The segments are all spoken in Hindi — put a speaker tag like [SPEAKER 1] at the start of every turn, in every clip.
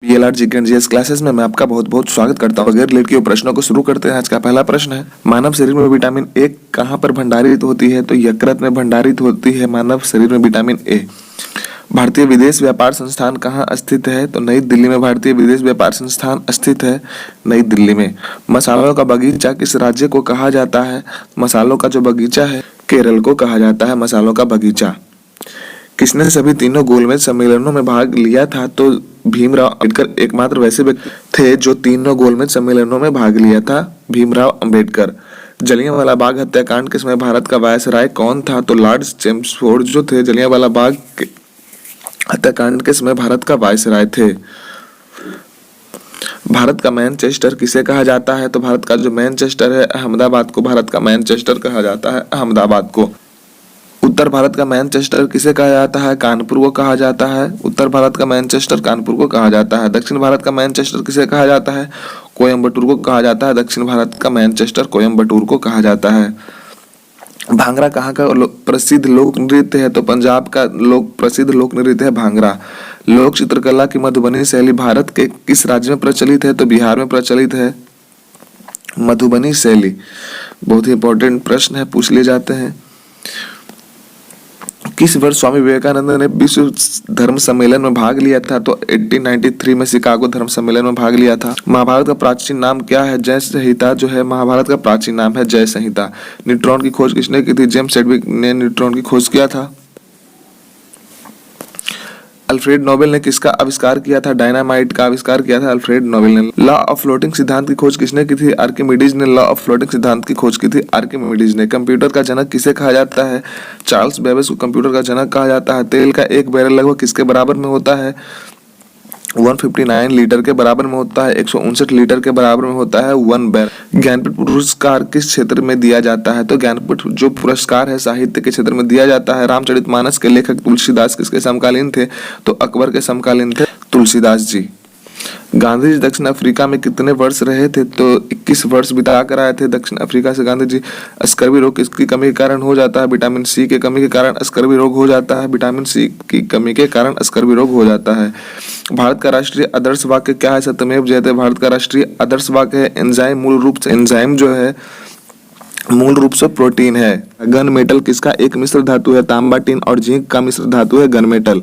[SPEAKER 1] बीएलआर जीके जीएस क्लासेस में मैं आपका बहुत बहुत स्वागत करता हूँ। बगैर लेट किए प्रश्नों को शुरू करते हैं। आज का पहला प्रश्न है, मानव शरीर में विटामिन ए कहाँ पर भंडारित होती है? तो यकृत में भंडारित होती है मानव शरीर में विटामिन ए। भारतीय विदेश व्यापार संस्थान कहाँ स्थित है? तो नई दिल्ली में भारतीय विदेश व्यापार संस्थान स्थित है, नई दिल्ली में। मसालों का बगीचा किस राज्य को कहा जाता है? मसालों का जो बगीचा है केरल को कहा जाता है मसालों का बगीचा। किसने सभी तीनों गोलमेज सम्मेलनों में भाग लिया था? तो भीमराव अंबेडकर एकमात्र वैसे व्यक्ति थे जो तीनों गोलमेज सम्मेलनों में भाग लिया था, भीमराव अंबेडकर। जलियांवाला बाग हत्याकांड के समय भारत का वायसराय कौन था? तो लॉर्ड चेम्सफोर्ड जो थे जलियांवाला बाग हत्याकांड के समय भारत का वायसराय थे। भारत का मैनचेस्टर किसे कहा जाता है? तो भारत का जो मैनचेस्टर है अहमदाबाद को भारत का मैनचेस्टर कहा जाता है, अहमदाबाद को। उत्तर भारत का मैनचेस्टर किसे कहा जाता है? कानपुर को कहा जाता है। उत्तर भारत का मैनचेस्टर कानपुर को कहा जाता है। दक्षिण भारत का मैनचेस्टर किसे कहा जाता है? कोयम्बटूर को कहा जाता है। दक्षिण भारत का मैनचेस्टर कोयम्बटूर को कहा जाता है। भांगड़ा कहाँ का प्रसिद्ध लोक नृत्य है? तो पंजाब का प्रसिद्ध लोक नृत्य है भांगड़ा। लोक चित्रकला की मधुबनी शैली भारत के किस राज्य में प्रचलित है? तो बिहार में प्रचलित है मधुबनी शैली। बहुत ही इंपॉर्टेंट प्रश्न है, पूछ लिए जाते हैं। किस वर्ष स्वामी विवेकानंद ने विश्व धर्म सम्मेलन में भाग लिया था? तो 1893 में शिकागो धर्म सम्मेलन में भाग लिया था। महाभारत का प्राचीन नाम क्या है? जय संहिता जो है महाभारत का प्राचीन नाम है जय संहिता। न्यूट्रॉन की खोज किसने की थी? जेम्स चैडविक ने न्यूट्रॉन की खोज किया था। अल्फ्रेड नोबेल ने किसका आविष्कार किया था? डायनामाइट का आविष्कार किया था अल्फ्रेड नोबेल ने। लॉ ऑफ फ्लोटिंग सिद्धांत की खोज किसने की थी? आर्किमिडीज ने लॉ ऑफ फ्लोटिंग सिद्धांत की खोज की थी, आर्किमिडीज ने। कंप्यूटर का जनक किसे कहा जाता है? चार्ल्स बेबेज को कंप्यूटर का जनक कहा जाता है। तेल का एक बैरल लगभग किसके बराबर में होता है? 159 लीटर के बराबर में होता है, 159 लीटर के बराबर में होता है 1 बैरल। ज्ञानपीठ पुरस्कार किस क्षेत्र में दिया जाता है? तो ज्ञानपीठ जो पुरस्कार है साहित्य के क्षेत्र में दिया जाता है। रामचरितमानस के लेखक तुलसीदास किसके समकालीन थे? तो अकबर के समकालीन थे तुलसीदास जी। गांधी जी दक्षिण अफ्रीका में कितने वर्ष रहे थे? तो 21 वर्ष बिता कर आए थे दक्षिण अफ्रीका से गांधी जी। स्कर्वी रोग किसकी कमी के कारण हो जाता है? विटामिन सी के कमी के कारण स्कर्वी रोग हो जाता है। विटामिन सी की कमी के कारण स्कर्वी रोग हो जाता है। भारत का राष्ट्रीय आदर्श वाक्य क्या है? सत्यमेव जयते। भारत का राष्ट्रीय आदर्श वाक्य है एंजाइम मूल रूप से, एंजाइम जो है मूल रूप से प्रोटीन है। गन मेटल किसका एक मिश्र धातु है? तांबा, टिन और जिंक का मिश्र धातु है गन मेटल।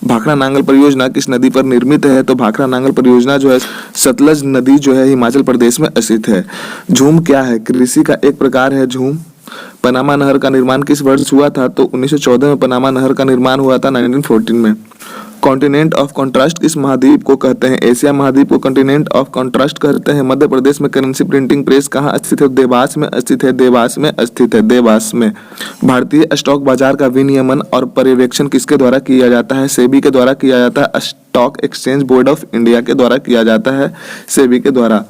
[SPEAKER 1] भाखड़ा नांगल परियोजना किस नदी पर निर्मित है? तो भाखड़ा नांगल परियोजना जो है सतलज नदी जो है हिमाचल प्रदेश में स्थित है। झूम क्या है? कृषि का एक प्रकार है झूम। पनामा नहर का निर्माण किस वर्ष हुआ था? तो 1914 में पनामा नहर का निर्माण हुआ था, 1914 में। कॉन्टिनेंट ऑफ कॉन्ट्रास्ट किस महाद्वीप को कहते हैं? एशिया महाद्वीप को कॉन्टिनेंट ऑफ कॉन्ट्रास्ट कहते हैं। मध्य प्रदेश में करेंसी प्रिंटिंग प्रेस कहाँ स्थित है? देवास में स्थित है, देवास में स्थित है, देवास में। भारतीय स्टॉक बाजार का विनियमन और पर्यवेक्षण किसके द्वारा किया जाता है? सेबी के द्वारा किया जाता है। Stock exchange board of India के द्वारा किया जाता है, सेबी के द्वारा।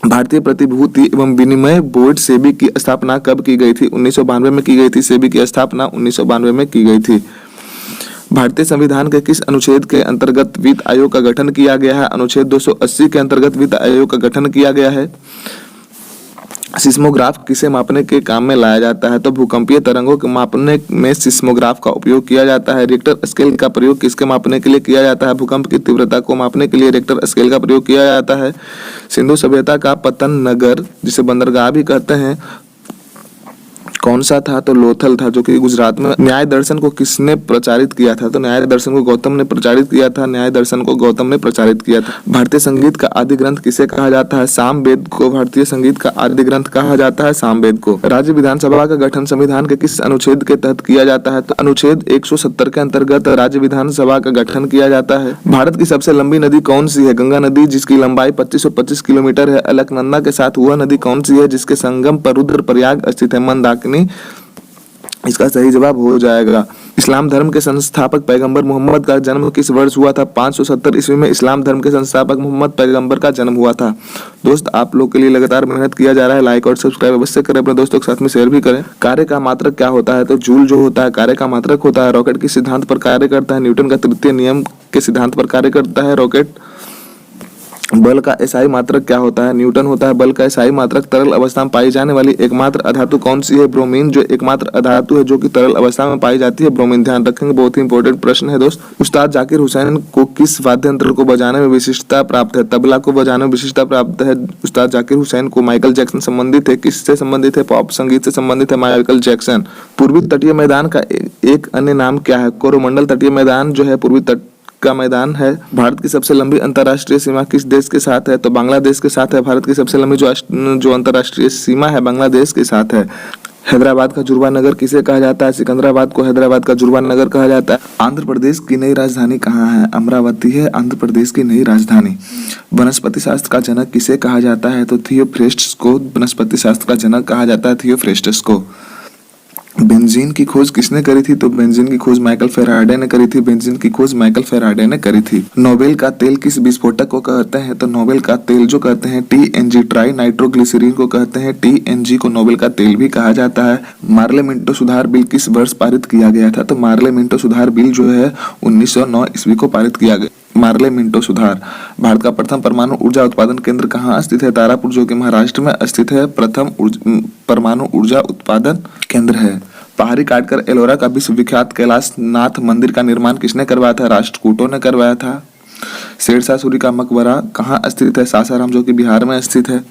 [SPEAKER 1] भारतीय प्रतिभूति एवं विनिमय बोर्ड सेबी की स्थापना कब की गई थी? 1992 में की गई थी। सेबी की स्थापना 1992 में की गई थी। भारतीय संविधान के किस अनुच्छेद के अंतर्गत वित्त आयोग का गठन किया गया है? अनुच्छेद 280 के अंतर्गत वित्त आयोग का गठन किया गया है। सिस्मोग्राफ किसे मापने के काम में लाया जाता है? तो भूकंपीय तरंगों को मापने में सिस्मोग्राफ का उपयोग किया जाता है। रिक्टर स्केल का प्रयोग किसके मापने के लिए किया जाता है? भूकंप की तीव्रता को मापने के लिए रिक्टर स्केल का प्रयोग किया जाता है। सिंधु सभ्यता का पतन नगर जिसे बंदरगाह भी कहते हैं कौन सा था? तो लोथल था, जो कि गुजरात में। न्याय दर्शन को किसने प्रचारित किया था? तो न्याय दर्शन को गौतम ने प्रचारित किया था, न्याय दर्शन को गौतम ने प्रचारित किया था। भारतीय संगीत का आदि ग्रंथ किसे कहा जाता है? सामवेद को भारतीय संगीत का आदि ग्रंथ कहा जाता है, सामवेद को। राज्य विधानसभा का गठन संविधान के किस अनुच्छेद के तहत किया जाता है? तो अनुच्छेद 170 के अंतर्गत राज्य विधानसभा का गठन किया जाता है। भारत की सबसे लंबी नदी कौन सी है? गंगा नदी, जिसकी लंबाई 2525 किलोमीटर है। अलकनंदा के साथ वह नदी कौन सी है जिसके संगम पर रुद्रप्रयाग स्थित है? मंदाकिनी इसका सही जवाब हो जाएगा। इस्लाम धर्म के संस्थापक पैगंबर मोहम्मद का जन्म किस वर्ष हुआ था? 570 ईस्वी में इस्लाम धर्म के संस्थापक मोहम्मद पैगंबर का जन्म हुआ था। दोस्त, आप लोग के लिए लगातार मेहनत किया जा रहा है। लाइक और सब्सक्राइब अवश्य करें, अपने दोस्तों के साथ में शेयर भी करें। कार्य का मात्रक क्या होता है? तो जूल जो होता है कार्य का मात्रक होता है। रॉकेट किस सिद्धांत पर कार्य करता है? न्यूटन का तृतीय नियम के सिद्धांत पर कार्य करता है रॉकेट। बल का एसआई मात्रक क्या होता है? न्यूटन होता है। बल का एसआई मात्रक तरल अवस्था में पाई जाने वाली एकमात्र अधातु कौन सी है? ब्रोमीन, जो एकमात्र अधातु है जो कि तरल अवस्था में पाई जाती है, ब्रोमीन। ध्यान रखेंगे, बहुत ही इंपॉर्टेंट प्रश्न है दोस्त। उस्ताद जाकिर हुसैन को किस वाद्य यंत्र को बजाने में विशिष्टता प्राप्त है? तबला को बजाने में विशिष्टता प्राप्त है उस्ताद जाकिर हुसैन को। माइकल जैक्सन संबंधित है, किससे संबंधित है? पॉप संगीत से संबंधित है माइकल जैक्सन। पूर्वी तटीय मैदान का एक अन्य नाम क्या है? कोरोमंडल तटीय मैदान जो है पूर्वी तट का मैदान है। भारत की सबसे लंबी अंतर्राष्ट्रीय सीमा किस देश के साथ है? तो बांग्लादेश के साथ है। भारत की सबसे लंबी जो अंतर्राष्ट्रीय सीमा है बांग्लादेश के साथ है। हैदराबाद का जुर्वा नगर किसे कहा जाता है? सिकंदराबाद को हैदराबाद का जुर्वा नगर कहा जाता है। आंध्र प्रदेश की नई राजधानी कहाँ है? अमरावती है आंध्र प्रदेश की नई राजधानी। वनस्पति शास्त्र का जनक किसे कहा जाता है? तो थियोफ्रेस्टस को वनस्पति शास्त्र का जनक कहा जाता है, थियोफ्रेस्टस को। बेंजीन की खोज किसने करी थी? तो बेंजीन की खोज माइकल फेराडे ने करी थी। बेंजीन की खोज माइकल फेराडे ने करी थी। नोबेल का तेल किस विस्फोटक को कहते हैं? तो नोबेल का तेल जो कहते हैं टीएनजी, ट्राई नाइट्रोग्लिसरीन को कहते हैं टीएनजी को नोबेल का तेल भी कहा जाता है। मार्ले मिंटो सुधार बिल किस वर्ष पारित किया गया था? तो मार्ले मिंटो सुधार बिल जो है 1909 ईस्वी को पारित किया गया। मार्ले मिंटो सुधार। भारत का प्रथम परमाणु ऊर्जा उत्पादन केंद्र कहाँ स्थित है? तारापुर, जो कि महाराष्ट्र में स्थित है, प्रथम परमाणु ऊर्जा उत्पादन केंद्र है। पहाड़ी काटकर एलोरा का विश्वविख्यात कैलाश नाथ मंदिर का निर्माण किसने करवाया था? राष्ट्रकूटों ने करवाया था। शेरशाह सूरी का मकबरा कहाँ स्थित है? सासाराम, जो कि बिहार में स्थित है।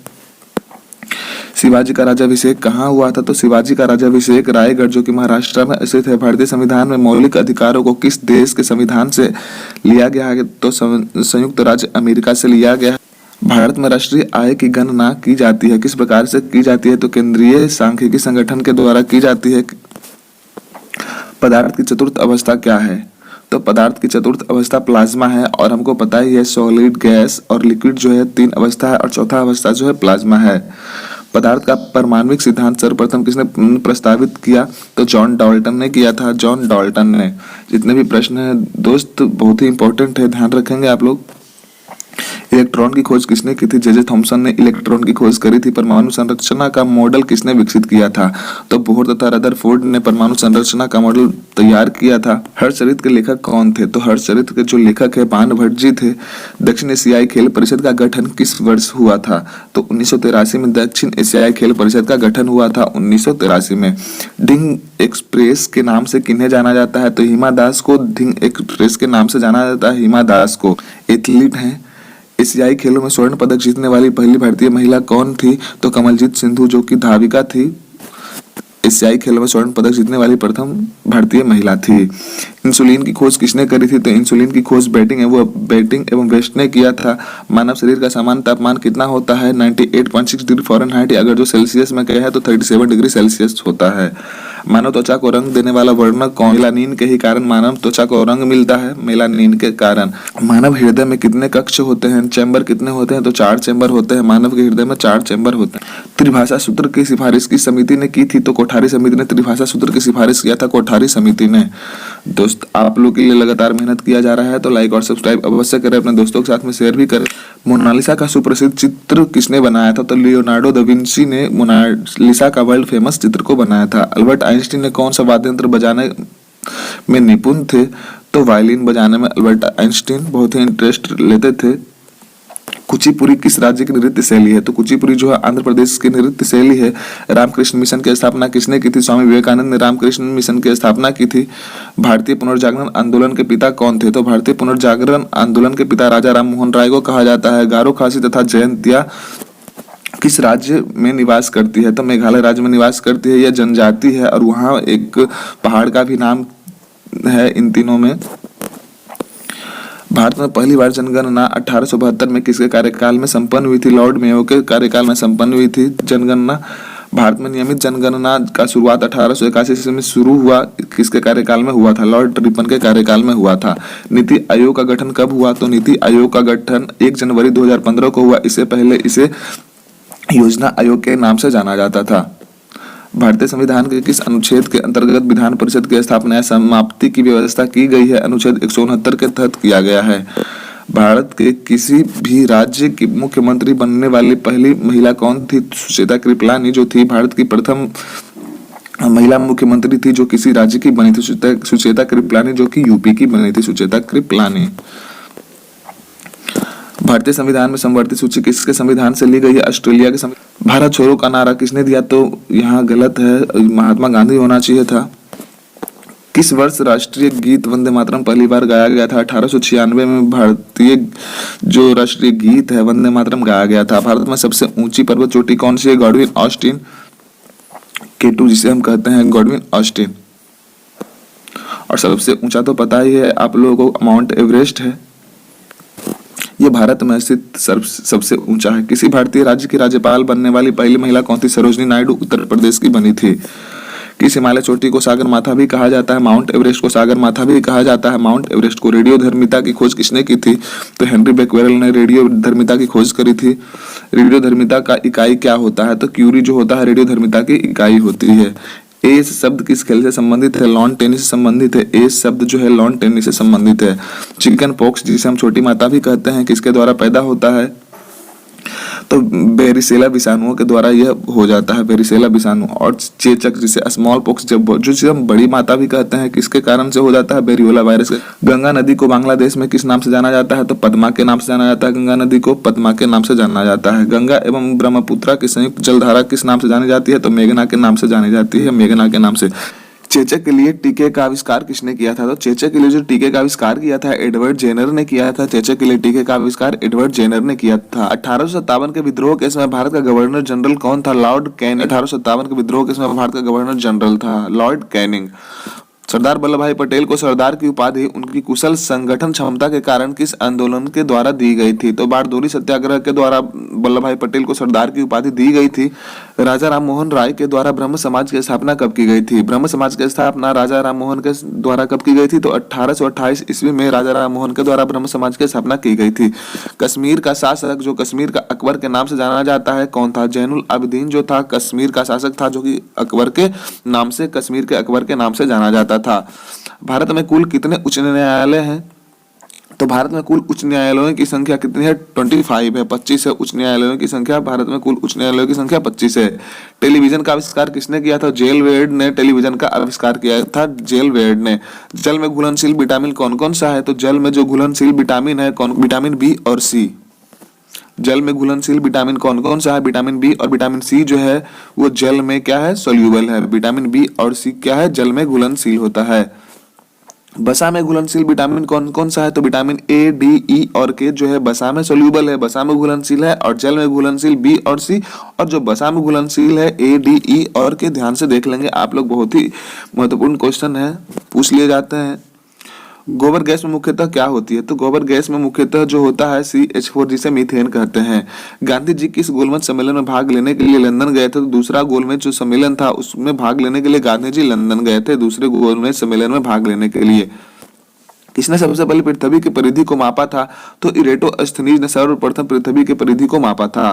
[SPEAKER 1] शिवाजी का राज्याभिषेक कहाँ हुआ था? तो शिवाजी का राज्याभिषेक रायगढ़, जो कि महाराष्ट्र में स्थित है। भारतीय संविधान में मौलिक अधिकारों को किस देश के संविधान से लिया गया है? तो संयुक्त राज्य अमेरिका से लिया गया है। भारत में राष्ट्रीय आय की गणना की जाती है, किस प्रकार से की जाती है? तो केंद्रीय सांख्यिकी संगठन के द्वारा की जाती है। पदार्थ की चतुर्थ अवस्था क्या है? तो पदार्थ की चतुर्थ अवस्था प्लाज्मा है, और हमको पता ही है सॉलिड, गैस और लिक्विड जो है 3 अवस्था है, और चौथा अवस्था जो है प्लाज्मा है। पदार्थ का परमाणविक सिद्धांत सर्वप्रथम किसने प्रस्तावित किया? तो जॉन डाल्टन ने किया था, जॉन डाल्टन ने। जितने भी प्रश्न है दोस्त बहुत ही इंपॉर्टेंट है, ध्यान रखेंगे आप लोग। इलेक्ट्रॉन की खोज किसने की थी? जे थॉमसन ने इलेक्ट्रॉन की खोज करी थी। परमाणु संरचना का मॉडल किसने विकसित किया था? तो बोहर तथा रदरफोर्ड ने परमाणु संरचना का मॉडल तैयार किया था। हर्षचरित के लेखक कौन थे? तो हर्षचरित के जो लेखक है बाणभट्ट जी थे। दक्षिण एशियाई खेल परिषद का गठन किस वर्ष हुआ था? तो 1983 में दक्षिण एशियाई खेल परिषद का गठन हुआ था, 1983 में। ढिंग एक्सप्रेस के नाम से किन्हें जाना जाता है? तो हिमा दास को ढिंग एक्सप्रेस के नाम से जाना जाता है, हिमा दास को। एथलीट हैं। एशियाई खेलों में स्वर्ण पदक जीतने वाली पहली भारतीय महिला कौन थी? तो कमलजीत सिंधु, जो कि धाविका थी। एशियाई खेलों में स्वर्ण पदक जीतने वाली प्रथम भारतीय महिला थी। इंसुलिन की खोज किसने करी थी? तो इंसुलिन की खोज बेटिंग एवं वेस्ट ने किया था। मानव शरीर का सामान्य तापमान कितना होता है? 98.6 डिग्री फ़ारेनहाइट, अगर जो सेल्सियस में कहे तो 37 डिग्री सेल्सियस होता है। मानव त्वचा को रंग देने वाला वर्णक कौन? मेलानिन के ही कारण मानव त्वचा को रंग मिलता है, मेलानिन के कारण। मानव हृदय में कितने कक्ष होते हैं? चैम्बर कितने होते हैं? तो 4 चैम्बर होते हैं। मानव के हृदय में 4 चैम्बर होते हैं। त्रिभाषा सूत्र की सिफारिश किस समिति ने की थी? तो कोठारी समिति ने त्रिभाषा सूत्र की सिफारिश किया था, कोठारी समिति ने। दोस्त आप लोग के लिए लगातार मेहनत किया जा रहा है, तो लाइक और सब्सक्राइब अवश्य करें, अपने दोस्तों के साथ में शेयर भी करें। मोनालिसा का सुप्रसिद्ध चित्र किसने बनाया था? तो लियोनार्डो दा विंची ने मोनालिसा का वर्ल्ड फेमस चित्र को बनाया था। अल्बर्ट आइंस्टीन ने कौन सा वाद्य यंत्र बजाने में निपुण थे? तो वायलिन बजाने में अल्बर्ट आइंस्टीन बहुत ही इंटरेस्ट लेते थे। कुचिपुड़ी किस राज्य की नृत्य शैली है? तो कुचिपुड़ी जो है आंध्र प्रदेश की नृत्य शैली है। रामकृष्ण मिशन की स्थापना किसने की थी? स्वामी विवेकानंद ने रामकृष्ण मिशन की स्थापना की थी। भारतीय पुनर्जागरण आंदोलन के पिता कौन थे? तो भारतीय पुनर्जागरण आंदोलन के पिता राजा राम मोहन राय को कहा जाता है। गारो, खासी तथा जयंतिया किस राज्य में निवास करती है? तो मेघालय राज्य में निवास करती है। यह जनजाति है, और वहाँ एक पहाड़ का भी नाम है इन तीनों में। भारत में पहली बार जनगणना 1872 में किसके कार्यकाल में संपन्न हुई थी? लॉर्ड मेयो के कार्यकाल में संपन्न हुई थी जनगणना। भारत में नियमित जनगणना का शुरुआत 1881 ईस्वी में शुरू हुआ, किसके कार्यकाल में हुआ था? लॉर्ड रिपन के कार्यकाल में हुआ था। नीति आयोग का गठन कब हुआ? तो नीति आयोग का गठन 1 जनवरी 2015 को हुआ। इससे पहले इसे योजना आयोग के नाम से जाना जाता था। भारतीय संविधान के किस अनुच्छेद के अंतर्गत विधान परिषद की स्थापना या समाप्ति की व्यवस्था की गई है? अनुच्छेद 169 के तहत किया गया है। भारत के किसी भी राज्य की मुख्यमंत्री बनने वाली पहली महिला कौन थी? सुचेता कृपलानी, जो थी भारत की प्रथम महिला मुख्यमंत्री थी जो किसी राज्य की बनी थी। सुचेता कृपलानी, जो कि यूपी की बनी थी, सुचेता कृपलानी। भारतीय संविधान में समवर्ती सूची किसके संविधान से ली गई है? ऑस्ट्रेलिया के संविधान। भारत छोड़ो का नारा किसने दिया? तो यहाँ गलत है, महात्मा गांधी होना चाहिए था। किस वर्ष राष्ट्रीय गीत वंदे मातरम पहली बार गाया गया था? 1896 में भारतीय जो राष्ट्रीय गीत है वंदे मातरम गाया गया था। भारत में सबसे ऊंची पर्वत चोटी कौन सी है? गॉडविन ऑस्टिन K2 जिसे हम कहते हैं गॉडविन ऑस्टिन। और सबसे ऊंचा तो पता ही है आप लोगों को, माउंट एवरेस्ट है। ये भारत में स्थित सबसे ऊंचा है। किसी भारतीय राज्य की राज्यपाल बनने वाली पहली महिला कौन थी? सरोजनी नायडू उत्तर प्रदेश की बनी थी। किस हिमालय चोटी को सागर माथा भी कहा जाता है? माउंट एवरेस्ट को सागर माथा भी कहा जाता है। माउंट एवरेस्ट को रेडियोधर्मिता की खोज किसने की थी? तो हेनरी बेक्वेरेल ने रेडियोधर्मिता की खोज करी थी। रेडियोधर्मिता का इकाई क्या होता है? तो क्यूरी जो होता है रेडियोधर्मिता की इकाई होती है। एज शब्द किस खेल से संबंधित है? लॉन टेनिस से संबंधित है। एज शब्द जो है लॉन टेनिस से संबंधित है। चिकन पॉक्स जिसे हम छोटी माता भी कहते हैं किसके द्वारा पैदा होता है? तो बेरिसेला विषाणुओं के द्वारा यह हो जाता है, बेरिसेला विषाणु। और चेचक जिसे स्मॉल पॉक्स जिसे हम बड़ी माता भी कहते हैं किसके कारण से हो जाता है? बेरियोला वायरस। गंगा नदी को बांग्लादेश में किस नाम से जाना जाता है? तो पद्मा के नाम से जाना जाता है। गंगा नदी को पद्मा के नाम से जाना जाता है। गंगा एवं ब्रह्मपुत्रा की संयुक्त जलधारा किस नाम से जानी जाती है? तो मेघना के नाम से जानी जाती है, मेघना के नाम से। चेचक के लिए टीके का आविष्कार किसने किया था? तो चेचक के लिए जो टीके का आविष्कार किया था एडवर्ड जेनर ने किया था। चेचक के लिए टीके का आविष्कार एडवर्ड जेनर ने किया था। 1857 के विद्रोह के समय भारत का गवर्नर जनरल कौन था? Lord Canning. 1857 के विद्रोह के समय भारत का गवर्नर जनरल था लॉर्ड कैनिंग। सरदार वल्लभ भाई पटेल को सरदार की उपाधि उनकी कुशल संगठन क्षमता के कारण किस आंदोलन के द्वारा दी गई थी? तो बारडोली सत्याग्रह के द्वारा वल्लभ भाई पटेल को सरदार की उपाधि दी गई थी। राजा राम मोहन राय के द्वारा ब्रह्म समाज की स्थापना कब की गई थी? ब्रह्म समाज की स्थापना राजा राम मोहन के द्वारा कब की गई थी? तो 1828 ईस्वी में राजा राम मोहन के द्वारा ब्रह्म समाज की स्थापना की गई थी। कश्मीर का शासक जो कश्मीर का अकबर के नाम से जाना जाता है कौन था? जैनुल आबिदीन जो था कश्मीर का शासक था, जो कि अकबर के नाम से, कश्मीर के अकबर के नाम से जाना जाता था। भारत में कुल कितने उच्च न्यायालय हैं? तो भारत में कुल उच्च न्यायालयों की संख्या कितनी है? 25 है, 25 है उच्च न्यायालयों की संख्या। भारत में कुल उच्च न्यायालयों की संख्या 25 है। टेलीविजन का आविष्कार किसने किया था? जेल वेर्ड ने टेलीविजन का आविष्कार किया था, जेल वेर्ड ने। जल में घुलनशील विटामिन कौन कौन सा है? तो जल में जो घुलनशील विटामिन है कौन? विटामिन बी और सी। जल में घुलनशील विटामिन कौन कौन सा है? विटामिन बी और विटामिन सी जो है वो जल में क्या है? सोल्यूबल है। विटामिन बी और सी क्या है? जल में घुलनशील होता है। बसा में घुलनशील विटामिन कौन कौन सा है? तो विटामिन ए, डी, ई और के जो है बसा में सोल्यूबल है, बसा में घुलनशील है। और जल में घुलनशील बी और सी। और जो बसा में घुलनशील है ए, डी, ई और के, ध्यान से देख लेंगे आप लोग, बहुत ही महत्वपूर्ण क्वेश्चन है, पूछ लिए जाते हैं। गोबर गैस में मुख्यतः क्या होती है? तो गोबर गैस में मुख्यतः जो होता है CH4 जिसे मीथेन कहते हैं। गांधी जी किस गोलमेज सम्मेलन में भाग लेने के लिए लंदन गए थे? तो दूसरा गोलमेज जो सम्मेलन था उसमें भाग लेने के लिए गांधी जी लंदन गए थे, दूसरे गोलमेज सम्मेलन में भाग लेने के लिए। किसने सबसे पहले पृथ्वी की परिधि को मापा था? तो इरेटोस्थनीज ने सर्वप्रथम पृथ्वी की परिधि को मापा था।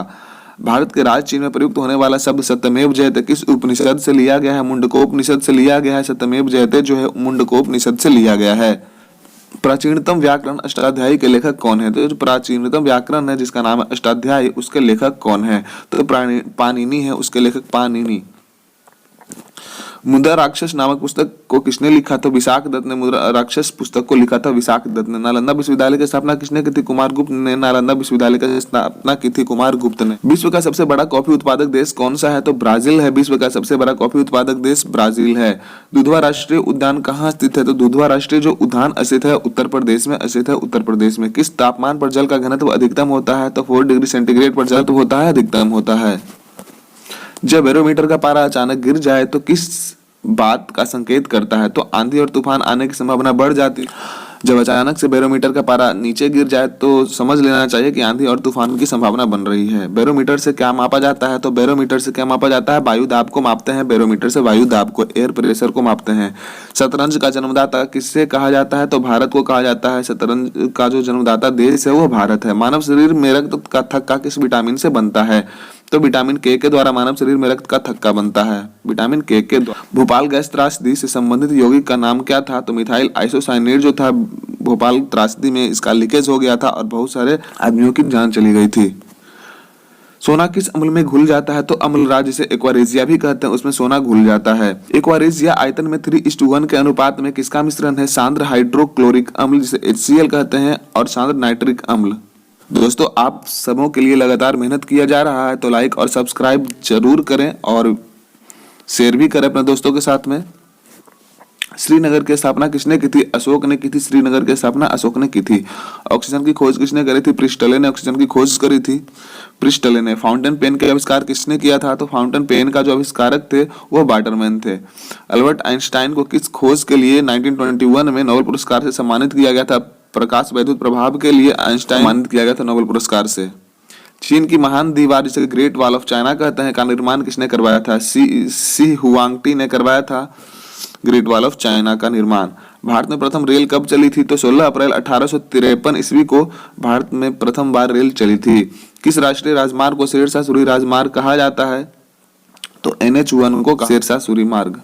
[SPEAKER 1] भारत के राज चिन्ह में प्रयुक्त होने वाला शब्द सत्यमेव जयते किस उपनिषद से लिया गया है? मुंडकोपनिषद से लिया गया है। सत्यमेव जयते जो है मुंडकोपनिषद से लिया गया है। प्राचीनतम व्याकरण अष्टाध्यायी के लेखक कौन है? तो जो प्राचीनतम व्याकरण है जिसका नाम है अष्टाध्यायी, उसके लेखक कौन है? तो पाणिनि है, उसके लेखक पाणिनि। मुद्रा राक्षस नामक पुस्तक को किसने लिखा? तो विशाख दत्त ने मुद्रा राक्षस पुस्तक को लिखा था, विशाख दत्त ने। नालंदा विश्वविद्यालय की स्थापना किसने की थी? कुमार गुप्त ने नालंदा विश्वविद्यालय की स्थापना की थी, कुमार गुप्त ने। विश्व का सबसे बड़ा कॉफी उत्पादक देश कौन सा है? तो ब्राजील है। विश्व का सबसे बड़ा कॉफी उत्पादक देश ब्राजील है। दुधवा राष्ट्रीय उद्यान कहाँ स्थित है? तो दुधवा राष्ट्रीय जो उद्यान स्थित है उत्तर प्रदेश में स्थित है, उत्तर प्रदेश में। किस तापमान पर जल का घनत्व अधिकतम होता है? तो 4 डिग्री सेंटीग्रेड पर जल होता है, अधिकतम होता है। जब बैरोमीटर का पारा अचानक गिर जाए तो किस बात का संकेत करता है? तो आंधी और तूफान आने की संभावना बढ़ जाती है। जब अचानक से बैरोमीटर का पारा नीचे गिर जाए तो समझ लेना चाहिए कि आंधी और तूफान की संभावना बन रही है। बैरोमीटर से क्या मापा जाता है? तो बैरोमीटर से क्या मापा जाता है? वायु दाब को मापते हैं। बैरोमीटर से वायु दाब को, एयर प्रेशर को मापते हैं। शतरंज का जन्मदाता किससे कहा जाता है? तो भारत को कहा जाता है। शतरंज का जो जन्मदाता देश है वो भारत है। मानव शरीर में रक्त का थक्का किस विटामिन से बनता है? तो विटामिन के द्वारा मानव शरीर में रक्त का थक्का बनता है, विटामिन के द्वारा। भोपाल गैस त्रासदी से संबंधित यौगिक का नाम क्या था? तो मिथाइल आइसोसाइनेट जो था भोपाल त्रासदी में इसका लीकेज हो गया था और बहुत सारे आदमियों की जान चली गई थी। सोना किस अम्ल में घुल जाता है? तो अम्लराज जिसे एक्वारेजिया भी कहते हैं उसमें सोना घुल जाता है। एक्वारेजिया आयतन में 3:1 के अनुपात में किसका मिश्रण है? सांद्र हाइड्रोक्लोरिक अम्ल जिसे HCl कहते हैं और सांद्र नाइट्रिक अम्ल। दोस्तों आप सबों के लिए लगातार मेहनत किया जा रहा है, तो लाइक और सब्सक्राइब जरूर करें और शेयर भी करें अपने दोस्तों के साथ में। श्रीनगर की स्थापना किसने की थी? अशोक ने की थी। श्रीनगर की स्थापना अशोक ने की थी। ऑक्सीजन की खोज किसने करी थी? प्रिस्टले ने ऑक्सीजन की खोज करी थी। प्रिस्टले ने। फाउंटेन पेन का आविष्कार किसने किया था? तो फाउंटेन पेन का जो आविष्कारक थे वो वाटरमैन थे। अल्बर्ट आइंस्टाइन को किस खोज के लिए 1921 में नोबेल पुरस्कार से सम्मानित किया गया था? प्रकाश वैद्युत प्रभाव के लिए आइंस्टाइन सम्मानित किया गया था नोबेल पुरस्कार से। चीन की महान दीवार जिसे ग्रेट वॉल ऑफ चाइना कहते हैं का निर्माण किसने करवाया था? सी हुआंगटी ने करवाया था ग्रेट वॉल ऑफ चाइना का निर्माण। भारत में प्रथम रेल कब चली थी? तो 16 अप्रैल 1853 ईस्वी को भारत में प्रथम बार रेल चली थी। किस राष्ट्रीय राजमार्ग को शेरशाह सूरी राजमार्ग कहा जाता है? तो NH1 को शेरशाह सूरी मार्ग।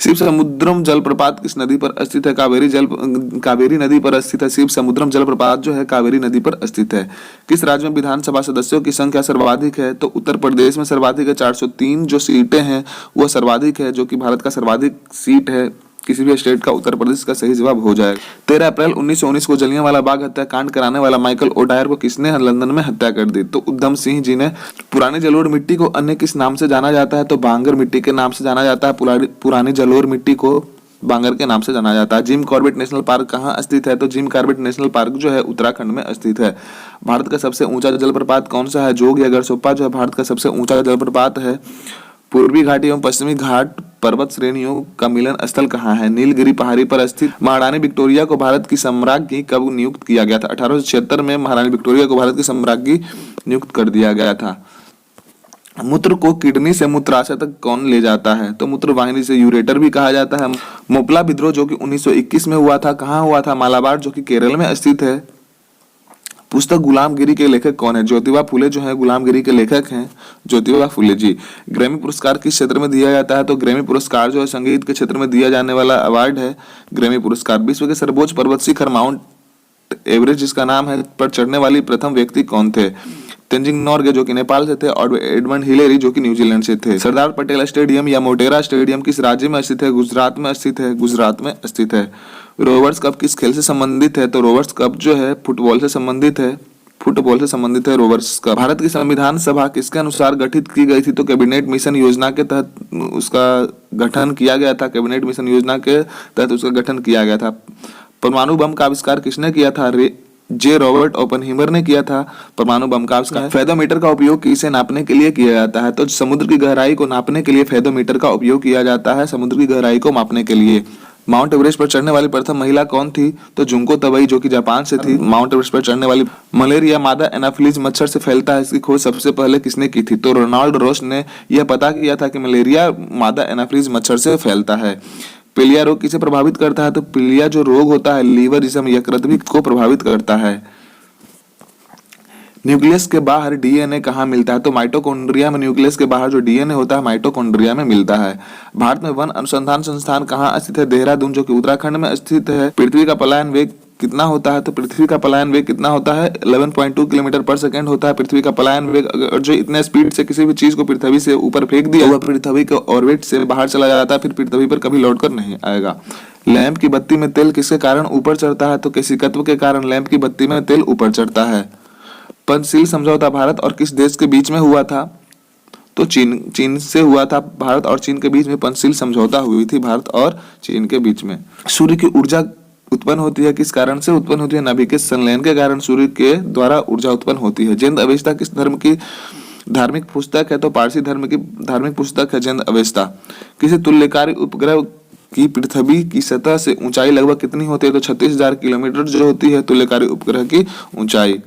[SPEAKER 1] शिव समुद्रम जलप्रपात किस नदी पर स्थित है? कावेरी नदी पर स्थित है। शिव समुद्रम जलप्रपात जो है कावेरी नदी पर स्थित है। किस राज्य में विधानसभा सदस्यों की संख्या सर्वाधिक है? तो उत्तर प्रदेश में सर्वाधिक है। 403 जो सीटें हैं वो सर्वाधिक है, जो कि भारत का सर्वाधिक सीट है। किसी भी स्टेट का उत्तर प्रदेश का सही जवाब हो जाएगा। 13 अप्रैल 1919 को जलियांवाला बाग हत्याकांड कराने वाला माइकल ओडायर को किसने लंदन में हत्या कर दी? तो उधम सिंह जी ने। पुरानी जलोढ़ मिट्टी को अन्य किस नाम से जाना जाता है? तो बांगर मिट्टी के नाम से जाना जाता है। पुरानी जलोढ़ मिट्टी को बांगर के नाम से जाना जाता है। जिम कॉर्बेट नेशनल पार्क कहाँ स्थित है? तो जिम कॉर्बेट नेशनल पार्क जो है उत्तराखंड में स्थित है। भारत का सबसे ऊंचा जलप्रपात कौन सा है? जोग या गरसोप्पा जो है भारत का सबसे ऊंचा जलप्रपात है। पूर्वी घाट एवं पश्चिमी घाट पर्वत श्रेणियों का मिलन स्थल कहाँ है? नीलगिरी पहाड़ी पर स्थित। महारानी विक्टोरिया को भारत की सम्राज्ञी कब नियुक्त किया गया था? 1876 में महारानी विक्टोरिया को भारत की सम्राज्ञी नियुक्त कर दिया गया था। मूत्र को किडनी से मूत्राशय तक कौन ले जाता है? तो मूत्र वाहिनी से यूरेटर भी कहा जाता है। मोपला विद्रोह जो कि 1921 में हुआ था, कहाँ हुआ था? मालाबार जो कि केरल में स्थित है। पुस्तक गुलामगिरी के लेखक कौन है? ज्योतिबा फुले जो है गुलामगिरी के लेखक हैं, ज्योतिबा फुले जी। ग्रैमी पुरस्कार किस क्षेत्र में दिया जाता है? तो ग्रैमी पुरस्कार जो है संगीत के क्षेत्र में दिया जाने वाला अवार्ड है ग्रैमी पुरस्कार। विश्व के सर्वोच्च पर्वत शिखर माउंट एवरेस्ट जिसका नाम है पर चढ़ने वाली प्रथम व्यक्ति कौन थे? तेंजिंग नोर्गे जो कि नेपाल से थे और एडमंड हिलेरी जो कि न्यूजीलैंड से थे। सरदार पटेल स्टेडियम या मोटेरा स्टेडियम किस राज्य में स्थित है? गुजरात में स्थित है। गुजरात में स्थित है। रोवर्स कप किस खेल से संबंधित है? तो रोवर्स कप जो है फुटबॉल से संबंधित है। फुटबॉल से संबंधित है रोवर्स कप। भारत की संविधान सभा किसके अनुसार गठित की गई थी? तो कैबिनेट मिशन योजना के तहत उसका गठन किया गया था। कैबिनेट मिशन योजना के तहत उसका गठन किया गया था। परमाणु बम का आविष्कार किसने किया था? जे रॉबर्ट ओपनहीमर ने किया था परमाणु बम का आविष्कार। फेदोमीटर का उपयोग किसे नापने के लिए किया जाता है? तो समुद्र की गहराई को नापने के लिए फेदोमीटर का उपयोग किया जाता है, समुद्र की गहराई को मापने के लिए। माउंट एवरेस्ट पर चढ़ने वाली प्रथम महिला कौन थी? तो जुंको तबई जो कि जापान से थी माउंट एवरेस्ट पर चढ़ने वाली। मलेरिया मादा एनाफिलीज मच्छर से फैलता है, इसकी खोज सबसे पहले किसने की थी? तो रोनाल्ड रोश ने यह पता किया था कि मलेरिया मादा एनाफिलीज मच्छर से फैलता है। पीलिया रोग किसे प्रभावित करता है? तो पीलिया जो रोग होता है लीवर जिसे हम यकृत भी को प्रभावित करता है। न्यूक्लियस के बाहर डीएनए कहाँ मिलता है? तो माइटोकॉन्ड्रिया में। न्यूक्लियस के बाहर जो डीएनए होता है माइटोकॉन्ड्रिया में मिलता है। भारत में वन अनुसंधान संस्थान कहाँ स्थित है? देहरादून जो कि उत्तराखंड में स्थित है। पृथ्वी का पलायन वेग कितना होता है? तो पृथ्वी का पलायन वेग कितना होता है? 11.2 किलोमीटर पर सेकंड होता है पृथ्वी का पलायन वेग। अगर जो इतने स्पीड से किसी भी चीज को पृथ्वी से ऊपर फेंक दिया वह पृथ्वी के ऑर्बिट से बाहर चला जाता है, फिर पृथ्वी पर कभी लौटकर नहीं आएगा। लैंप की बत्ती में तेल किसके कारण ऊपर चढ़ता है? तो केशिकत्व के कारण लैंप की बत्ती में तेल ऊपर चढ़ता है। पंचशील समझौता भारत और किस देश के बीच में हुआ था? तो चीन से हुआ था। भारत और चीन के बीच में पंचशील समझौता हुई थी, भारत और चीन के बीच में। सूर्य की ऊर्जा उत्पन्न होती है किस कारण से उत्पन्न होती है? नाभिकीय संलयन के कारण सूर्य के द्वारा ऊर्जा उत्पन्न होती है। जैन अवेस्ता किस धर्म की धार्मिक पुस्तक है? तो पारसी धर्म की धार्मिक पुस्तक है जैन अवेस्ता। किसी तुल्यकारी उपग्रह की पृथ्वी की सतह से ऊंचाई लगभग कितनी होती है? तो 36,000 किलोमीटर जो होती है तुल्यकारी उपग्रह की ऊंचाई।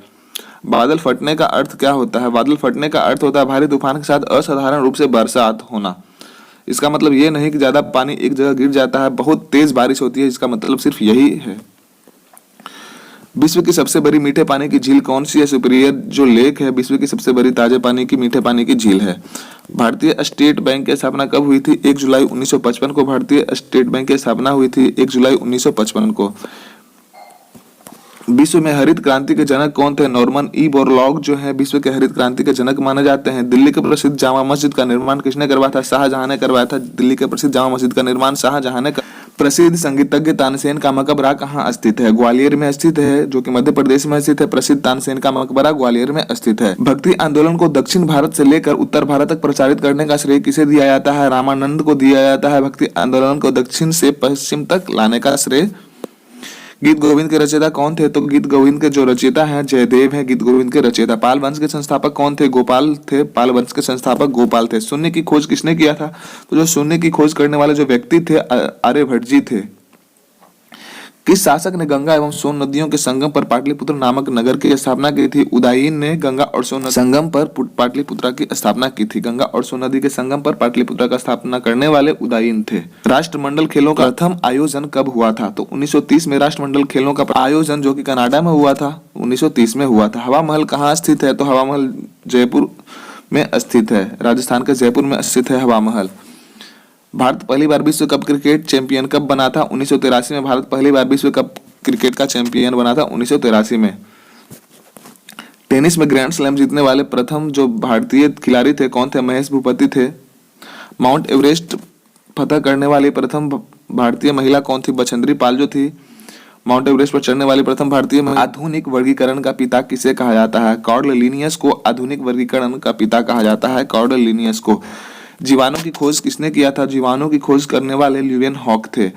[SPEAKER 1] बादल फटने का अर्थ क्या होता है? बादल फटने का अर्थ होता है भारी तूफान के साथ असाधारण रूप से बरसात होना। इसका मतलब ये नहीं कि ज्यादा पानी एक जगह गिर जाता है, बहुत तेज बारिश होती है, इसका मतलब सिर्फ यही है। विश्व की सबसे बड़ी मीठे पानी की झील कौन सी है? सुपीरियर जो लेक है विश्व की सबसे बड़ी ताजे पानी की मीठे पानी की झील है। भारतीय स्टेट बैंक की स्थापना कब हुई थी? 1 जुलाई 1955 को भारतीय स्टेट बैंक की स्थापना हुई थी, 1 जुलाई 1955 को। विश्व में हरित क्रांति के जनक कौन थे? नॉर्मन ई बोरलॉग जो है विश्व के हरित क्रांति के जनक माने जाते हैं। दिल्ली के प्रसिद्ध जामा मस्जिद का निर्माण किसने करवाया था? शाहजहां ने करवाया था। दिल्ली के प्रसिद्ध जामा मस्जिद का निर्माण शाहजहां ने प्रसिद्ध संगीतज्ञ तानसेन का मकबरा कहाँ स्थित है? ग्वालियर में स्थित है, जो कि मध्य प्रदेश में स्थित है। प्रसिद्ध तानसेन का मकबरा ग्वालियर में स्थित है। भक्ति आंदोलन को दक्षिण भारत से लेकर उत्तर भारत तक प्रचारित करने का श्रेय किसे दिया जाता है? रामानंद को दिया जाता है। भक्ति आंदोलन को दक्षिण से पश्चिम तक लाने का श्रेय। गीत गोविंद के रचयिता कौन थे? तो गीत गोविंद के जो रचयिता हैं जयदेव हैं, गीत गोविंद के रचयिता। पाल वंश के संस्थापक कौन थे? गोपाल थे। पाल वंश के संस्थापक गोपाल थे। शून्य की खोज किसने किया था? तो जो शून्य की खोज करने वाले जो व्यक्ति थे आर्यभट्ट जी थे। किस शासक ने गंगा एवं सोन नदियों के संगम पर पाटलिपुत्र नामक नगर की स्थापना की थी? उदयीन ने गंगा और सोन संगम पर पाटलिपुत्र की स्थापना की थी। गंगा और सोन नदी के संगम पर पाटलिपुत्र का स्थापना करने वाले उदयीन थे। राष्ट्रमंडल खेलों का प्रथम आयोजन कब हुआ था? तो 1930 में राष्ट्रमंडल खेलों का आयोजन जो कि कनाडा में हुआ था 1930 में हुआ था। हवा महल कहाँ स्थित है? तो हवा महल जयपुर में स्थित है। राजस्थान के जयपुर में स्थित है हवा महल। भारत पहली बार विश्व कप क्रिकेट चैंपियन कब बना था? 1983 में भारत पहली बार विश्व कप क्रिकेट का चैंपियन बना था 1983 में। टेनिस में ग्रैंड स्लैम जीतने वाले प्रथम जो भारतीय खिलाड़ी थे कौन थे? महेश भूपति थे। माउंट एवरेस्ट फतह करने वाली प्रथम भारतीय महिला कौन थी? बछेंद्री पाल जो थी माउंट एवरेस्ट पर चढ़ने वाली प्रथम भारतीय महिला। आधुनिक वर्गीकरण का पिता किसे कहा जाता है? कार्ल लिनियस को आधुनिक वर्गीकरण का पिता कहा जाता है, कार्ल लिनियस को। जीवाणु की खोज किसने किया था? जीवाणु की खोज करने वाले ल्यूवेन हॉक थे।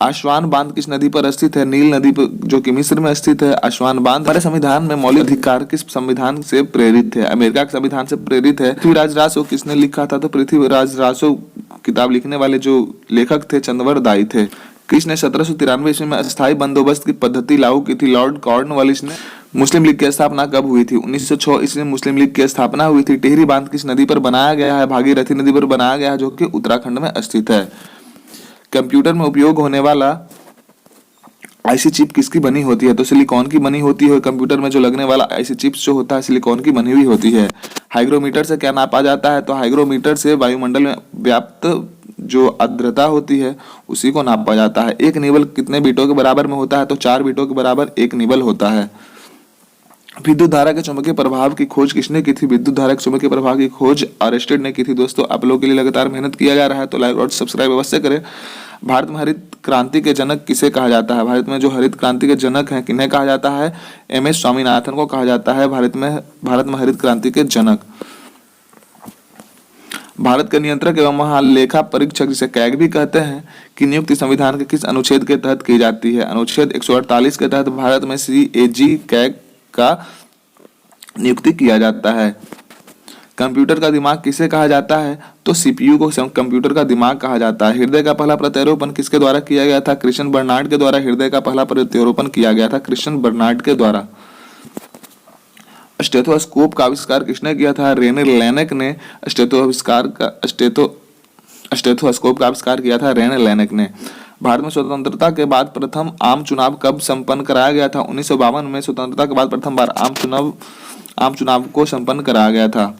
[SPEAKER 1] आस्वान बांध किस नदी पर स्थित है? नील नदी पर, जो कि मिस्र में स्थित है। आस्वान बांध हमारे संविधान में मौलिक अधिकार किस संविधान से प्रेरित है? अमेरिका के संविधान से प्रेरित है। पृथ्वीराज रासो किसने लिखा था? तो पृथ्वीराज रासो किताब लिखने वाले जो लेखक थे चंद्रवर दाई थे। किसने 1793 ईस्वी में अस्थायी बंदोबस्त की पद्धति लागू की थी? लॉर्ड कॉर्नवालिस ने। मुस्लिम लीग की स्थापना कब हुई थी? 1906 ईस्वी में मुस्लिम लीग की स्थापना हुई थी। टिहरी बांध किस नदी पर बनाया गया है? भागीरथी नदी पर बनाया गया है, जो कि उत्तराखंड में स्थित है। कंप्यूटर में उपयोग होने वाला आईसी चिप किसकी बनी होती है? तो सिलिकॉन की बनी होती है। कंप्यूटर में जो लगने वाला आईसी चिप्स जो होता है सिलिकॉन की बनी हुई होती है। हाइग्रोमीटर से क्या नापा जाता है? तो हाइग्रोमीटर से वायुमंडल में व्याप्त जो आर्द्रता होती है उसी को नापा जाता है। एक नीबल कितने बीटों के बराबर में होता है? तो 4 बीटों के बराबर एक नीबल होता है। विद्युत धारा के चुंबकीय प्रभाव की खोज किसने की थी? विद्युत धारा के चुंबकीय प्रभाव की खोज अरेस्टेड ने की थी। दोस्तों आप लोगों के लिए लगातार मेहनत किया जा रहा है, तो लाइक और सब्सक्राइब अवश्य करें। भारत में हरित क्रांति के जनक किसे कहा जाता है? भारत में जो हरित क्रांति के जनक हैं किन्हें कहा जाता है? एमएस स्वामीनाथन को कहा जाता है भारत में हरित क्रांति के जनक। भारत के नियंत्रक एवं महालेखा परीक्षक जिसे कैग भी कहते हैं की नियुक्ति संविधान के किस अनुच्छेद के तहत की जाती है? अनुच्छेद 148 के तहत भारत में CAG कैग का नियुक्ति किया जाता है। कंप्यूटर का दिमाग किसे कहा जाता है? तो CPU को कंप्यूटर का दिमाग कहा जाता है। हृदय का पहला प्रत्यारोपण किसके द्वारा किया गया था? क्रिश्चियन बर्नार्ड के द्वारा हृदय का पहला प्रत्यारोपण किया गया था, क्रिश्चियन बर्नार्ड के द्वारा। स्टेथोस्कोप का आविष्कार किसने किया था? रेने लेनेक ने स्टेथोस्कोप का आविष्कार किया था, रेने लेनेक ने। भारत में स्वतंत्रता के बाद प्रथम आम चुनाव कब संपन्न कराया गया था? 1952 में स्वतंत्रता के बाद प्रथम बार आम चुनाव को संपन्न कराया गया था।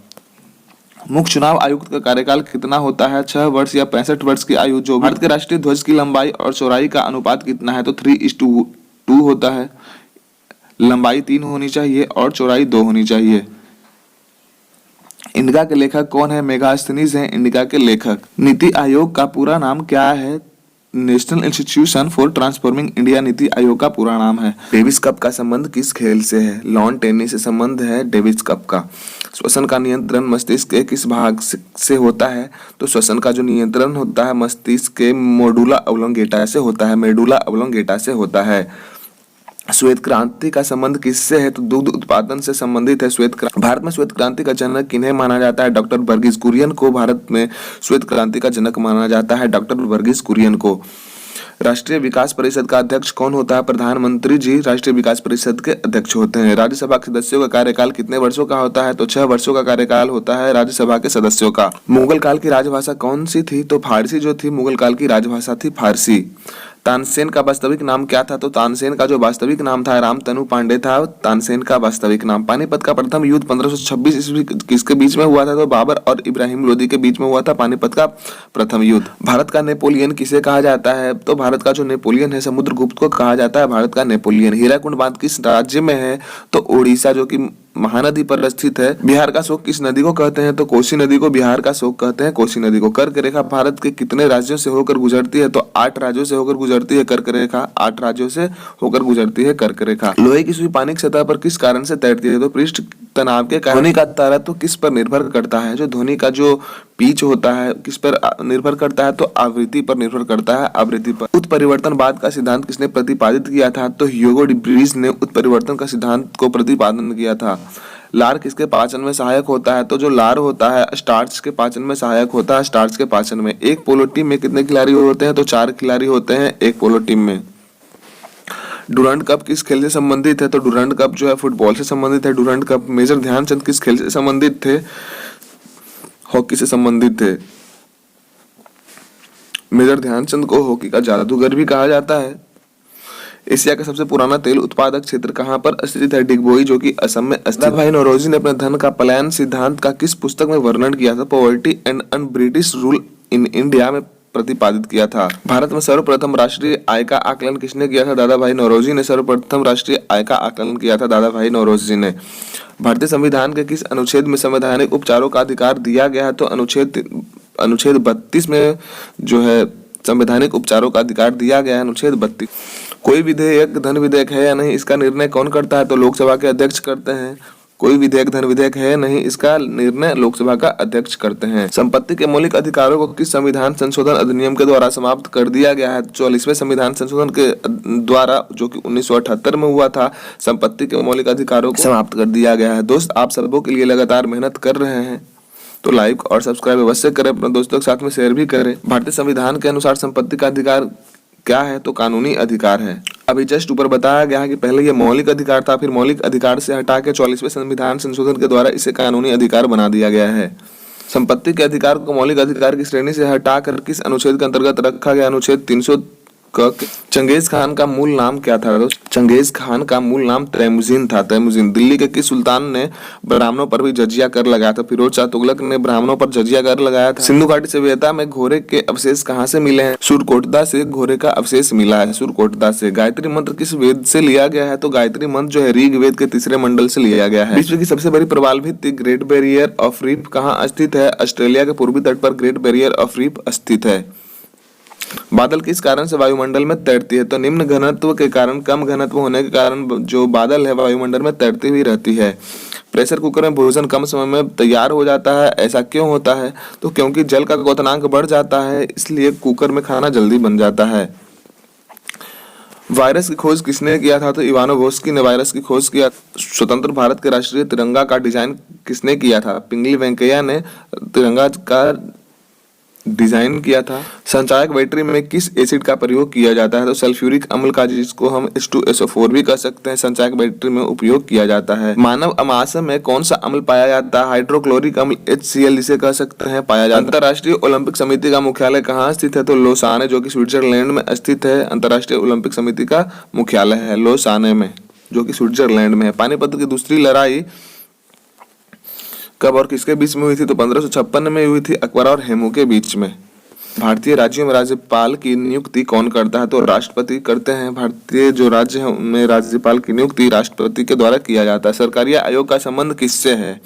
[SPEAKER 1] मुख्य चुनाव आयुक्त का कार्यकाल कितना होता है? 6 वर्ष या 65 वर्ष की आयु। जो भारत के राष्ट्रीय ध्वज की लंबाई और चौड़ाई का अनुपात कितना है? तो 3:2 होता है। लंबाई 3 होनी चाहिए और चौड़ाई 2 होनी चाहिए। इंडिका के लेखक कौन है? मेगास्थनीज हैं इंडिका के लेखक। नीति आयोग का पूरा नाम क्या है? National institution for transforming India NITI Aayog का पूरा नाम है। डेविस कप का संबंध किस खेल से है? लॉन टेनिस से संबंध है डेविस कप का। श्वसन का नियंत्रण मस्तिष्क के किस भाग से होता है? तो श्वसन का जो नियंत्रण होता है मस्तिष्क के मेडुला ऑब्लोंगेटा से होता है, मेडुला ऑब्लोंगेटा से होता है। श्वेत क्रांति का संबंध किससे है? तो दुग्ध उत्पादन से संबंधित है श्वेत क्रांति। भारत में श्वेत क्रांति का जनक किन्हें माना जाता है? डॉक्टर वर्गीस कुरियन को भारत में श्वेत क्रांति का जनक माना जाता है, डॉक्टर वर्गीस कुरियन को। राष्ट्रीय विकास परिषद का अध्यक्ष कौन होता है? प्रधानमंत्री जी राष्ट्रीय विकास परिषद के अध्यक्ष होते हैं। राज्यसभा के सदस्यों का कार्यकाल कितने वर्षों का होता है? तो 6 वर्षों का कार्यकाल होता है राज्यसभा के सदस्यों का। मुगल काल की राजभाषा कौन सी थी? तो फारसी जो थी मुगल काल की राजभाषा थी फारसी। तानसेन का वास्तविक नाम क्या था? तो तानसेन का जो वास्तविक नाम था रामतनु पांडे था, तानसेन का वास्तविक नाम। पानीपत का प्रथम युद्ध 1526 ईस्वी किसके बीच में हुआ था? तो बाबर और इब्राहिम लोदी के बीच में हुआ था पानीपत का प्रथम युद्ध। भारत का नेपोलियन किसे कहा जाता है? तो भारत का जो नेपोलियन है समुद्रगुप्त को कहा जाता है भारत का नेपोलियन। हीराकुंड बांध किस राज्य में है? तो ओडिशा, जो कि महानदी पर स्थित है। बिहार का शोक किस नदी को कहते हैं? तो कोसी नदी को बिहार का शोक कहते हैं, कोसी नदी को। कर्क रेखा भारत के कितने राज्यों से होकर गुजरती है? तो 8 राज्यों से होकर गुजरती है कर्क रेखा, 8 राज्यों से होकर गुजरती है कर्क रेखा। लोहे की सुई पानी की सतह पर किस कारण से तैरती है? तो पृष्ठ तनाव के कारण। ध्वनि का तारतम्य तो किस पर निर्भर करता है? जो ध्वनि का जो पिच होता है किस पर निर्भर करता है? तो आवृत्ति पर निर्भर करता है, आवृत्ति पर। उत्परिवर्तनवाद का सिद्धांत किसने प्रतिपादित किया था? तो ह्यूगो डी व्रीज ने उत्परिवर्तन का सिद्धांत को प्रतिपादन किया था। लार किसके पाचन में सहायक होता है? तो जो लार होता है स्टार्च के पाचन में सहायक होता है, स्टार्च के पाचन में। एक पोलो टीम में कितने खिलाड़ी होते हैं? तो 4 खिलाड़ी होते हैं एक पोलो टीम में। डुरंड कप किस खेल से संबंधित है? तो डुरंड कप जो है फुटबॉल से संबंधित है। Durand cup. मेजर ध्यानचंद किस खेल से संबंधित थे? हॉकी से संबंधित थे। मेजर ध्यानचंद को हॉकी का जादूगर भी कहा जाता है। एशिया का सबसे पुराना तेल उत्पादक क्षेत्र कहाँ पर स्थित है? डिगबोई, जो कि असम में स्थित है। दादाभाई नौरोजी ने अपने धन का पलायन सिद्धांत का किस पुस्तक में वर्णन किया था? Poverty and un British rule in India में प्रतिपादित किया था। भारत में सर्वप्रथम राष्ट्रीय आय का आकलन किसने किया था? दादाभाई नौरोजी ने सर्वप्रथम राष्ट्रीय आय का आकलन किया था, दादाभाई नौरोजी ने। भारतीय संविधान के किस अनुच्छेद में संवैधानिक उपचारों का अधिकार दिया गया है? तो अनुच्छेद 32 में जो है संवैधानिक उपचारों का अधिकार दिया गया है, अनुच्छेद 32। कोई विधेयक धन विधेयक है या नहीं, इसका निर्णय कौन करता है? तो लोकसभा के अध्यक्ष करते हैं। कोई विधेयक धन विधेयक है नहीं, इसका निर्णय लोकसभा का अध्यक्ष करते हैं। संपत्ति के मौलिक अधिकारों को किस संविधान संशोधन अधिनियम के द्वारा समाप्त कर दिया गया है? 44वें संविधान संशोधन के द्वारा, जो कि 1978 में हुआ था, संपत्ति के मौलिक अधिकारों को समाप्त कर दिया गया है। दोस्त, आप सबों के लिए लगातार मेहनत कर रहे हैं तो लाइक और सब्सक्राइब अवश्य करें, अपने दोस्तों के साथ में शेयर भी करें। भारतीय संविधान के अनुसार संपत्ति का अधिकार क्या है? तो कानूनी अधिकार है। अभी जस्ट ऊपर बताया गया है कि पहले ये मौलिक अधिकार था, फिर मौलिक अधिकार से हटा के 44वें संविधान संशोधन के द्वारा इसे कानूनी अधिकार बना दिया गया है। संपत्ति के अधिकार को मौलिक अधिकार की श्रेणी से हटाकर किस अनुच्छेद के अंतर्गत रखा गया? अनुच्छेद 300 चंगेज खान का मूल नाम क्या था? चंगेज खान का मूल नाम तैमुजीन था, तैमुजीन। दिल्ली के किस सुल्तान ने ब्राह्मणों पर भी जजिया कर लगाया था? फिरोज शाह तुगलक ने ब्राह्मणों पर जजिया कर लगाया था। सिंधु घाटी सभ्यता में घोड़े के अवशेष कहाँ से मिले हैं? सुरकोटदा से घोड़े का अवशेष मिला है, सुरकोटदा से। गायत्री मंत्र किस वेद से लिया गया है? तो गायत्री मंत्र जो है ऋग्वेद के 3रे मंडल से लिया गया है। विश्व की सबसे बड़ी प्रवाल भित्ति ग्रेट बैरियर ऑफ रीफ कहाँ स्थित है? ऑस्ट्रेलिया के पूर्वी तट पर ग्रेट बैरियर ऑफ रीफ स्थित है। बादल किस कारण से वायुमंडल में तैरती है? तो निम्न घनत्व के कारण, कम घनत्व होने के कारण जो बादल है वायुमंडल में तैरती हुई रहती है। प्रेशर कुकर में भोजन कम समय में तैयार हो जाता है, ऐसा क्यों होता है? तो क्योंकि जल का क्वथनांक बढ़ जाता है, इसलिए कुकर में खाना जल्दी बन जाता है। वायरस की खोज किसने किया था? तो इवानोवस्की ने वायरस की खोज किया। स्वतंत्र भारत के राष्ट्रीय तिरंगा का डिजाइन किसने किया था? पिंगली वेंकैया ने तिरंगा का डिजाइन किया था। संचायक बैटरी में किस एसिड का प्रयोग किया जाता है? तो सल्फ्यूरिक अम्ल का, जिसको हम H2SO4 भी कह सकते हैं, संचायक बैटरी में उपयोग किया जाता है। मानव अमाशय में कौन सा अम्ल पाया जाता है? हाइड्रोक्लोरिक अम्ल HCl जिसे कह सकते हैं, पाया जाता है। अंतर्राष्ट्रीय ओलंपिक समिति का मुख्यालय कहाँ स्थित है? तो लोसाने, जो कि स्विट्जरलैंड में स्थित है। अंतर्राष्ट्रीय ओलंपिक समिति का मुख्यालय है लोसाने में, जो कि स्विट्जरलैंड में है। पानीपत की दूसरी लड़ाई कब और किसके बीच में हुई थी? तो 1556 में हुई थी, अकबर और हेमू के बीच में। भारतीय राज्यों में राज्यपाल की नियुक्ति कौन करता है? तो राष्ट्रपति करते हैं। भारतीय जो राज्य है उनमें राज्यपाल की नियुक्ति राष्ट्रपति के द्वारा किया जाता है। सरकारी आयोग का संबंध किससे है?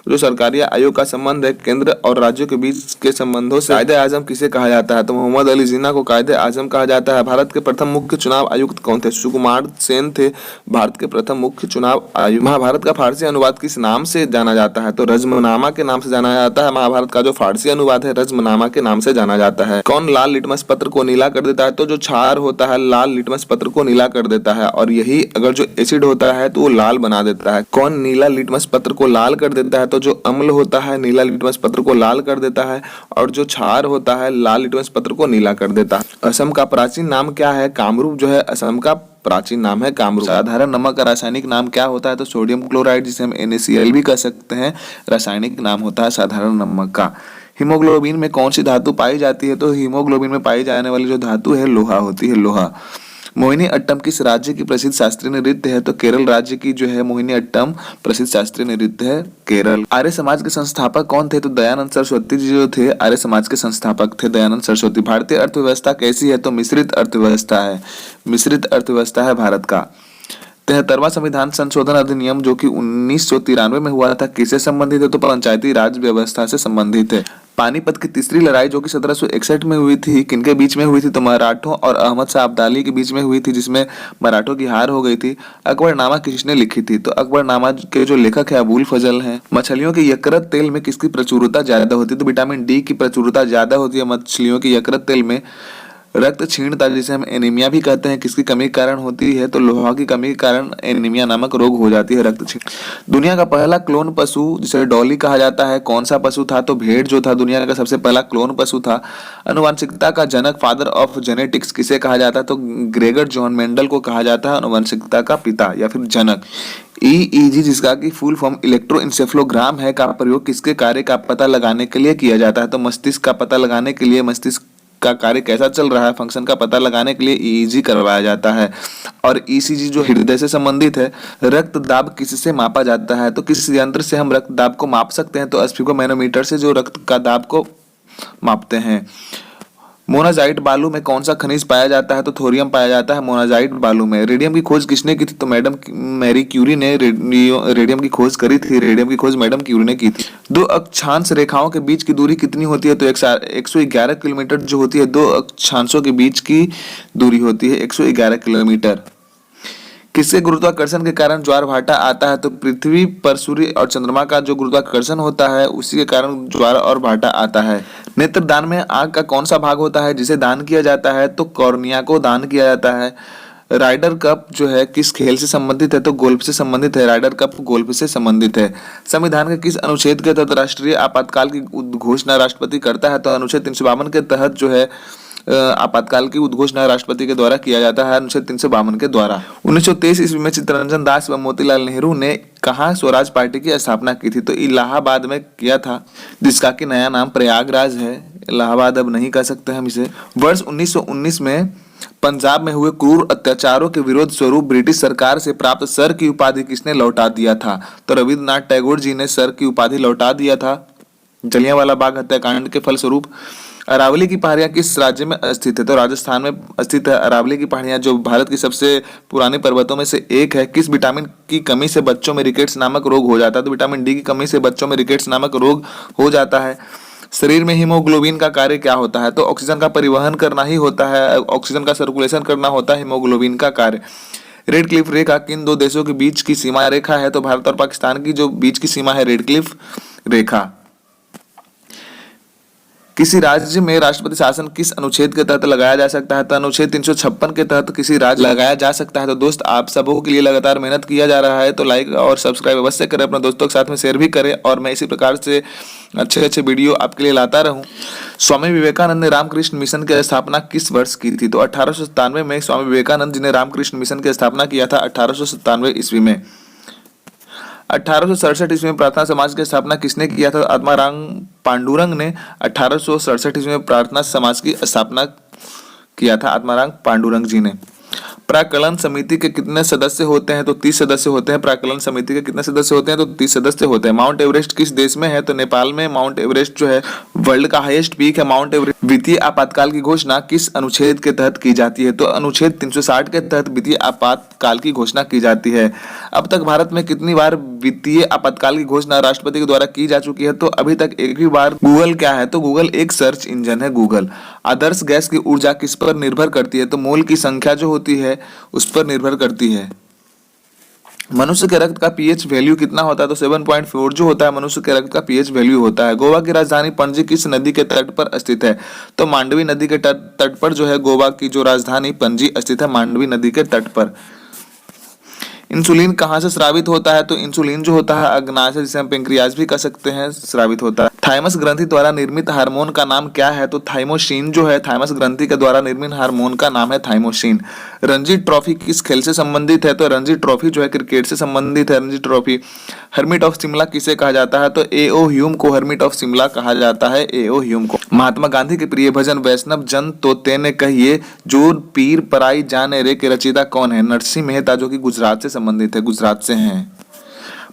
[SPEAKER 1] जो सरकारी आयोग का संबंध है केंद्र और राज्यों के बीच के संबंधों से। कायदे आजम किसे कहा जाता है? तो मोहम्मद अली जिन्ना को कायदे आजम कहा जाता है। भारत के प्रथम मुख्य चुनाव आयुक्त कौन थे? सुकुमार सेन थे भारत के प्रथम मुख्य चुनाव आयुक्त। महाभारत का फारसी अनुवाद किस नाम से जाना जाता है? तो रज्मनामा के नाम से जाना जाता है। महाभारत का जो फारसी अनुवाद है रज्मनामा के नाम से जाना जाता है। कौन लाल लिटमस पत्र को नीला कर देता है? तो जो क्षार होता है लाल लिटमस पत्र को नीला कर देता है, और यही अगर जो एसिड होता है तो वो लाल बना देता है। कौन नीला लिटमस पत्र को लाल कर देता है? तो जो अम्ल होता है नीला लिटमस पत्र को लाल कर देता है, और जो क्षार होता है लाल लिटमस पत्र को नीला कर देता है। असम का प्राचीन नाम क्या है? कामरूप जो है असम का प्राचीन नाम है कामरूप। साधारण नमक का रासायनिक नाम क्या होता है? तो सोडियम क्लोराइड, जिसे हम NaCl भी कह सकते हैं, रासायनिक नाम होता है साधारण नमक का। हीमोग्लोबिन में कौन सी धातु पाई जाती है? तो हीमोग्लोबिन में पाई जाने वाली जो धातु है लोहा होती है, लोहा। मोहिनी अट्टम किस राज्य की प्रसिद्ध शास्त्रीय नृत्य है? तो केरल राज्य की जो है मोहिनी अट्टम प्रसिद्ध शास्त्रीय नृत्य है केरल। आर्य समाज के संस्थापक कौन थे? तो दयानंद सरस्वती जी जो थे आर्य समाज के संस्थापक थे, दयानंद सरस्वती। भारतीय अर्थव्यवस्था कैसी है? तो मिश्रित अर्थव्यवस्था है, मिश्रित अर्थव्यवस्था है भारत का। 73वां संविधान संशोधन अधिनियम जो कि 1993 में हुआ था किससे संबंधित है? तो पंचायती राज व्यवस्था से संबंधित है। पानीपत की तीसरी लड़ाई जो कि 1761 में हुई थी, किनके बीच में हुई थी? तो मराठों और अहमद शाह अब्दाली के बीच में हुई थी, जिसमें मराठों की हार हो गई थी। अकबरनामा किसने लिखी थी? तो अकबरनामा के जो लेखक है अबुल फजल हैं। मछलियों के यकृत तेल में किसकी प्रचुरता ज्यादा होती है? तो विटामिन डी की प्रचुरता ज्यादा होती है मछलियों के यकृत तेल में। रक्त क्षीणता जिसे हम एनीमिया भी कहते हैं किसकी कमी के कारण होती है? तो लोहा की कमी के कारण एनीमिया नामक रोग हो जाती है, रक्त क्षीण। दुनिया का पहला क्लोन पशु जिसे डॉली कहा जाता है कौन सा पशु था? तो भेड़ जो था दुनिया का सबसे पहला क्लोन पशु था। आनुवंशिकता का जनक, फादर ऑफ जेनेटिक्स किसे कहा जाता है? तो ग्रेगर जॉन मेंडल को कहा जाता है आनुवंशिकता का पिता या फिर जनक। ईईजी जिसका की फुल फॉर्म इलेक्ट्रोइंसेफेलोग्राम है का प्रयोग किसके कार्य का पता लगाने के लिए किया जाता है? तो मस्तिष्क का पता लगाने के लिए, मस्तिष्क का कार्य कैसा चल रहा है, फंक्शन का पता लगाने के लिए ईईजी करवाया जाता है। और ईसीजी जो हृदय से संबंधित है। रक्त दाब किससे मापा जाता है? तो किस यंत्र से हम रक्त दाब को माप सकते हैं? तो स्फिगोमैनोमीटर से जो रक्त का दाब को मापते हैं। मोनाजाइट बालू में कौन सा खनिज पाया जाता है? तो थोरियम पाया जाता है मोनाजाइट बालू में। रेडियम की खोज किसने की थी? तो मैडम मैरी क्यूरी ने रेडियम की खोज करी थी। रेडियम की खोज मैडम क्यूरी ने की थी। दो अक्षांश रेखाओं के बीच की दूरी कितनी होती है? तो 111 किलोमीटर जो होती है दो अक्षांशों के बीच की दूरी होती है 111 किलोमीटर। किसके गुरुत्वाकर्षण के कारण ज्वार भाटा आता है? तो पृथ्वी पर सूर्य और चंद्रमा का जो गुरुत्वाकर्षण होता है उसी के कारण ज्वार और भाटा आता है। नेत्रदान में आंख का कौन सा भाग होता है जिसे दान किया जाता है? तो कॉर्निया को दान किया जाता है। राइडर कप जो है किस खेल से संबंधित है? तो गोल्फ से संबंधित है। राइडर कप गोल्फ से संबंधित है। संविधान के किस अनुच्छेद के तहत राष्ट्रीय आपातकाल की घोषणा राष्ट्रपति करता है? तो अनुच्छेद 352 के तहत जो है आपातकाल की उद्घोषणा राष्ट्रपति के द्वारा किया जाता है, अनुच्छेद 352 के द्वारा। 1923 ईस्वी में चित्तरंजन दास व मोतीलाल नेहरू ने कहाँ स्वराज पार्टी की स्थापना की थी? तो इलाहाबाद में किया था, जिसका कि नया नाम प्रयागराज है। इलाहाबाद अब नहीं कह सकते हम इसे। वर्ष 1919 में पंजाब में हुए क्रूर अत्याचारों के विरोध स्वरूप ब्रिटिश सरकार से प्राप्त सर की उपाधि किसने लौटा दिया था? तो रविन्द्रनाथ टैगोर जी ने सर की उपाधि लौटा दिया था जलियांवाला बाग हत्याकांड के फलस्वरूप। अरावली की पहाड़ियां किस राज्य में स्थित है? तो राजस्थान में स्थित है अरावली की पहाड़ियां, जो भारत की सबसे पुरानी पर्वतों में से एक है। किस विटामिन की कमी से बच्चों में रिकेट्स नामक रोग हो जाता है? तो विटामिन डी की कमी से बच्चों में रिकेट्स नामक रोग हो जाता है। शरीर में हीमोग्लोबिन का कार्य क्या होता है? तो ऑक्सीजन का परिवहन करना ही होता है, ऑक्सीजन का सर्कुलेशन करना होता है हीमोग्लोबिन का कार्य। रेड क्लिफ रेखा किन दो देशों के बीच की सीमा रेखा है? तो भारत और पाकिस्तान की जो बीच की सीमा है रेड क्लिफ रेखा। किसी राज्य में राष्ट्रपति शासन किस अनुच्छेद के तहत लगाया जा सकता है? तो अनुच्छेद 356 के तहत किसी राज्य लगाया जा सकता है। तो दोस्त आप सबों के लिए लगातार मेहनत किया जा रहा है, तो लाइक और सब्सक्राइब अवश्य करें, अपने दोस्तों के साथ में शेयर भी करें और मैं इसी प्रकार से अच्छे अच्छे वीडियो आपके लिए लाता रहूं। स्वामी विवेकानंद ने रामकृष्ण मिशन की स्थापना किस वर्ष की थी? तो 1897 में स्वामी विवेकानंद जी ने रामकृष्ण मिशन की स्थापना किया था 1897 ईस्वी में। 1867 ईस्वी में प्रार्थना समाज की स्थापना किसने किया था? आत्माराम पांडुरंग ने 1867 ईस्वी में प्रार्थना समाज की स्थापना किया था, आत्माराम पांडुरंग जी ने। प्राक्कलन समिति के कितने सदस्य होते हैं? तो 30 सदस्य होते हैं। प्राक्कलन समिति के कितने सदस्य होते हैं? तो 30 सदस्य होते हैं। माउंट एवरेस्ट किस देश में है? तो नेपाल में माउंट एवरेस्ट जो है वर्ल्ड का हाईएस्ट पीक है माउंट एवरेस्ट। वित्तीय आपातकाल की घोषणा किस अनुच्छेद के तहत की जाती है? तो अनुच्छेद 360 के तहत वित्तीय आपातकाल की घोषणा की जाती है। अब तक भारत में कितनी बार वित्तीय आपातकाल की घोषणा राष्ट्रपति के द्वारा की जा चुकी है? तो अभी तक एक भी बार। गूगल क्या है? तो गूगल एक सर्च इंजन है गूगल। आदर्श गैस की ऊर्जा किस पर निर्भर करती है? तो मोल की संख्या जो होती है उस पर निर्भर करती है। मनुष्य के रक्त का पीएच वैल्यू कितना होता है? तो 7.4 जो होता है मनुष्य के रक्त का पीएच वैल्यू होता है। गोवा की राजधानी पणजी किस नदी के तट पर स्थित है? तो मांडवी नदी के तट पर जो है गोवा की जो राजधानी पणजी स्थित है, मांडवी नदी के तट पर। इंसुलिन कहाँ से स्रावित होता है? तो इंसुलिन जो होता है अग्नाशय, जिसे हम पेंक्रियाज भी कह सकते हैं, स्रावित होता है। थाइमस ग्रंथि द्वारा निर्मित हार्मोन का नाम क्या है? तो थाइमोसिन जो है थाइमस ग्रंथि के द्वारा निर्मित हार्मोन का नाम है थाइमोसिन। रणजी ट्रॉफी किस खेल से संबंधित है? तो रणजी ट्रॉफी जो है क्रिकेट से संबंधित है Ranji trophy. Hermit of Shimla किसे कहा जाता है? तो एओ ह्यूम को हर्मिट ऑफ शिमला कहा जाता है, एओ ह्यूम को। महात्मा गांधी के प्रिय भजन वैष्णव जन तो तेने कहिए जो पीर पराई जाने रे के रचयिता कौन है? नरसिंह मेहता, जो कि गुजरात से संबंधित है, गुजरात से हैं।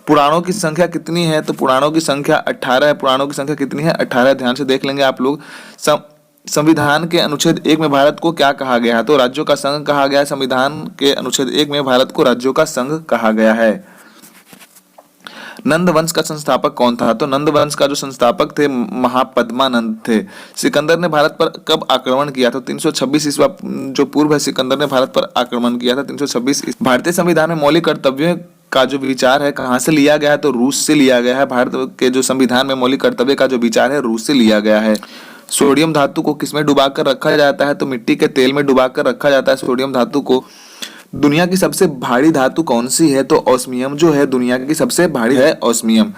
[SPEAKER 1] पुराणों की संख्या कितनी है? तो पुराणों की संख्या 18 है। पुराणों की संख्या कितनी है? 18। ध्यान से देख लेंगे आप लोग। संविधान के अनुच्छेद 1 में भारत को क्या कहा गया है? तो राज्यों का संघ कहा गया है। संविधान के अनुच्छेद 1 में भारत को राज्यों का संघ कहा गया है। नंद वंश का संस्थापक कौन था? तो नंद वंश का जो संस्थापक थे महापद्मानंद थे। सिकंदर ने भारत पर कब आक्रमण किया था? 326 ईस्वी जो पूर्व है, सिकंदर ने भारत पर आक्रमण किया था 326 ईस्वी। भारतीय संविधान में मौलिक कर्तव्यों का जो विचार है कहाँ से लिया गया है? तो रूस से लिया गया है। भारत के जो संविधान में मौलिक कर्तव्य का जो विचार है रूस से लिया गया है। सोडियम धातु को किसमें डुबाकर रखा जाता है? तो मिट्टी के तेल में डुबाकर रखा जाता है सोडियम धातु को। दुनिया की सबसे भारी धातु कौन सी है? तो ऑस्मियम जो है दुनिया की सबसे भारी है ऑस्मियम।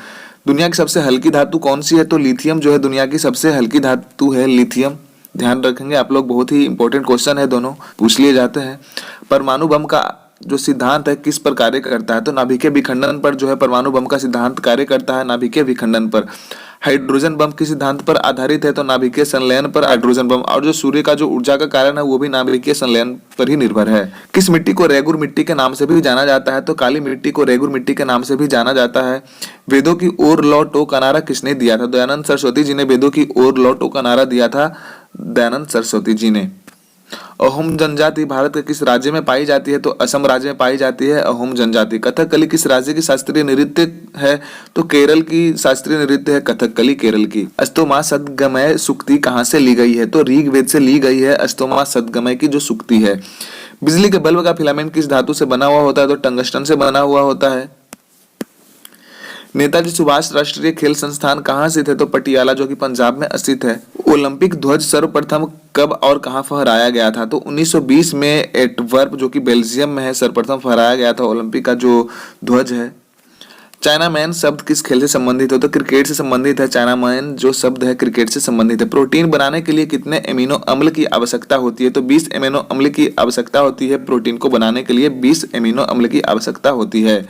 [SPEAKER 1] दुनिया की सबसे हल्की धातु कौन सी है? तो लिथियम जो है दुनिया की सबसे हल्की धातु है लिथियम। ध्यान रखेंगे आप लोग, बहुत ही इंपॉर्टेंट क्वेश्चन है, दोनों पूछ लिए जाते हैं। परमाणु बम का जो सिद्धांत है किस पर कार्य करता है? तो नाभिकीय विखंडन पर जो है परमाणु बम का सिद्धांत कार्य करता है, नाभिकीय विखंडन पर। हाइड्रोजन बम किस सिद्धांत पर आधारित है? तो नाभिकीय संलयन पर हाइड्रोजन बम। और जो सूर्य का जो ऊर्जा का कारण है वो भी नाभिकीय संलयन पर ही निर्भर है। किस मिट्टी को रेगुर मिट्टी के नाम से भी जाना जाता है? तो काली मिट्टी को रेगुर मिट्टी के नाम से भी जाना जाता है। वेदों की ओर लौटो का नारा किसने दिया था? दयानंद सरस्वती जी ने वेदों की ओर लौटो का नारा दिया था, दयानंद सरस्वती जी ने। अहोम जनजाति भारत के किस राज्य में पाई जाती है? तो असम राज्य में पाई जाती है अहोम जनजाति। कथकली किस राज्य की शास्त्रीय नृत्य है? तो केरल की शास्त्रीय नृत्य है कथकली, केरल की। अस्तोमा सद्गमय सुक्ति कहाँ से ली गई है? तो ऋग्वेद से ली गई है अस्तोमा सद्गमय की जो सुक्ति है। बिजली के बल्ब का फिलामेंट किस धातु से बना हुआ होता है? तो टंगस्टन से बना हुआ होता है। नेताजी सुभाष राष्ट्रीय खेल संस्थान कहाँ स्थित है? तो पटियाला जो कि पंजाब में स्थित है। ओलंपिक ध्वज सर्वप्रथम कब और कहाँ फहराया गया था? तो 1920 में एंटवर्प जो कि बेल्जियम में है सर्वप्रथम फहराया गया था ओलंपिक का जो ध्वज है। चाइना मैन शब्द किस खेल से संबंधित है? तो क्रिकेट से संबंधित है। चाइना मैन जो शब्द है क्रिकेट से संबंधित है। प्रोटीन बनाने के लिए कितने एमिनो अम्ल की आवश्यकता होती है? तो 20 एमिनो अम्ल की आवश्यकता होती है। प्रोटीन को बनाने के लिए 20 एमिनो अम्ल की आवश्यकता होती है।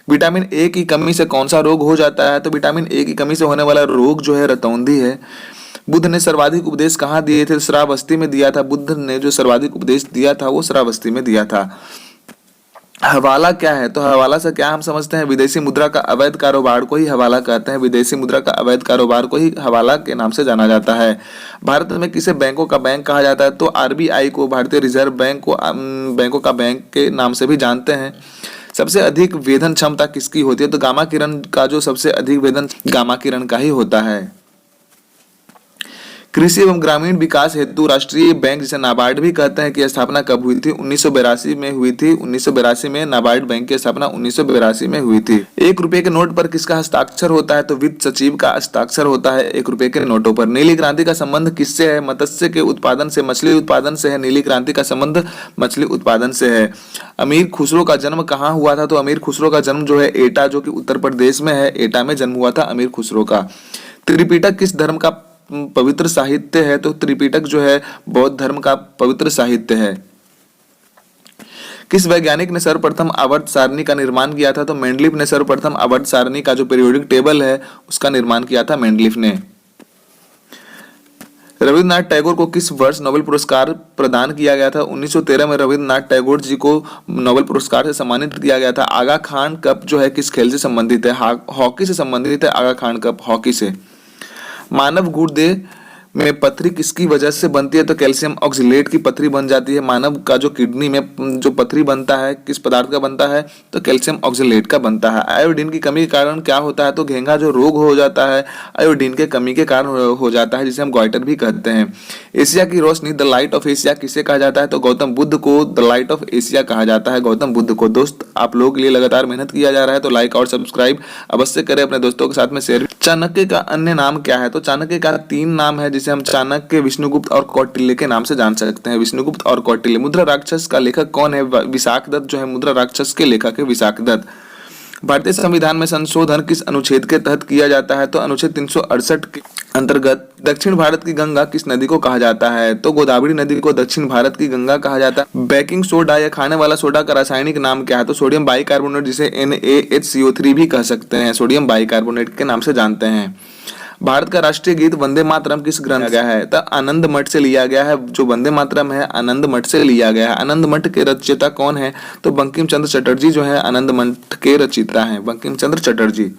[SPEAKER 1] विटामिन ए की कमी से कौन सा रोग हो जाता है? तो विटामिन ए की कमी से होने वाला रोग जो है रतौंधी है। बुद्ध ने सर्वाधिक उपदेश कहाँ दिए थे? श्रावस्ती में दिया था। बुद्ध ने जो सर्वाधिक उपदेश दिया था वो श्रावस्ती में दिया था। हवाला क्या है? तो हवाला से क्या हम समझते हैं? विदेशी मुद्रा का अवैध कारोबार को ही हवाला कहते हैं। विदेशी मुद्रा का अवैध कारोबार को ही हवाला के नाम से जाना जाता है। भारत में किसे बैंकों का बैंक कहा जाता है? तो आरबीआई को, भारतीय रिजर्व बैंक को बैंकों का बैंक के नाम से भी जानते हैं। सबसे अधिक वेधन क्षमता किसकी होती है? तो गामा किरण का जो सबसे अधिक वेधन गामा किरण का ही होता है। कृषि एवं ग्रामीण विकास हेतु राष्ट्रीय बैंक जिसे नाबार्ड भी कहते हैं की स्थापना कब हुई थी? 1982 में हुई थी। 1982 में नाबार्ड बैंक की स्थापना 1982 में हुई थी। 1 रुपए के नोट पर किसका हस्ताक्षर होता है? तो वित्त सचिव का हस्ताक्षर होता है 1 रुपए के नोटों पर। नीली क्रांति का संबंध किससे है? मत्स्य के उत्पादन से, मछली उत्पादन से है। नीली क्रांति का संबंध मछली उत्पादन से है। अमीर खुसरो का जन्म कहाँ हुआ था? तो अमीर खुसरो का जन्म जो है एटा जो कि उत्तर प्रदेश में है, एटा में जन्म हुआ था अमीर खुसरो का। त्रिपिटक किस धर्म का पवित्र साहित्य है? तो त्रिपिटक जो है बौद्ध धर्म का पवित्र साहित्य है। किस वैज्ञानिक ने सर्वप्रथम आवर्त सारणी का निर्माण किया था? तो मेंडलीफ ने सर्वप्रथम आवर्त सारणी का जो पीरियोडिक टेबल है उसका निर्माण किया था मेंडलीफ ने। रविन्द्रनाथ टैगोर को किस वर्ष नोबेल पुरस्कार प्रदान किया गया था? 1913 में रविन्द्रनाथ टैगोर जी को नोबेल पुरस्कार से सम्मानित किया गया था। आगा खान कप जो है किस खेल से संबंधित है? हॉकी से संबंधित है आगा खान कप, हॉकी से। मानव गुर्दे में पथरी किसकी वजह से बनती है? तो कैल्शियम ऑक्सलेट की पथरी बन जाती है। मानव का जो किडनी में जो पथरी बनता है किस पदार्थ का बनता है? तो कैल्शियम ऑक्सलेट का बनता है। आयोडीन की कमी के कारण क्या होता है? तो घेंघा जो रोग हो जाता है आयोडीन के कमी के कारण हो जाता है, जिसे हम गोइटर भी कहते हैं। एशिया की रोशनी द लाइट ऑफ एशिया किसे कहा जाता है? तो गौतम बुद्ध को द लाइट ऑफ एशिया कहा जाता है, गौतम बुद्ध को। दोस्त आप लोगों के लिए लगातार मेहनत किया जा रहा है तो लाइक और सब्सक्राइब अवश्य करें, अपने दोस्तों के साथ में शेयर। चाणक्य का अन्य नाम क्या है? तो चाणक्य का 3 नाम है जिसे हम चाणक्य, विष्णुगुप्त और कौटिल्य के नाम से जान सकते हैं। विष्णुगुप्त और कौटिल्य। मुद्रा राक्षस का लेखक कौन है? विशाखदत्त जो है मुद्रा राक्षस के लेखक है विशाखदत्त। भारतीय संविधान में संशोधन किस अनुच्छेद के तहत किया जाता है? तो अनुच्छेद 368 के अंतर्गत। दक्षिण भारत की गंगा किस नदी को कहा जाता है? तो गोदावरी नदी को दक्षिण भारत की गंगा कहा जाता है। बेकिंग सोडा या खाने वाला सोडा का रासायनिक नाम क्या है? तो सोडियम बाइकार्बोनेट, जिसे NaHCO3 भी कह सकते हैं, सोडियम बाइकार्बोनेट के नाम से जानते हैं। भारत का राष्ट्रीय गीत वंदे मातरम किस ग्रंथ गया है? तो आनंद मठ से लिया गया है। जो वंदे मातरम है आनंद मठ से लिया गया है। आनंद मठ के रचयिता कौन है? तो बंकिम चंद्र चटर्जी जो है आनंद मठ के रचयिता हैं, बंकिम चंद्र चटर्जी।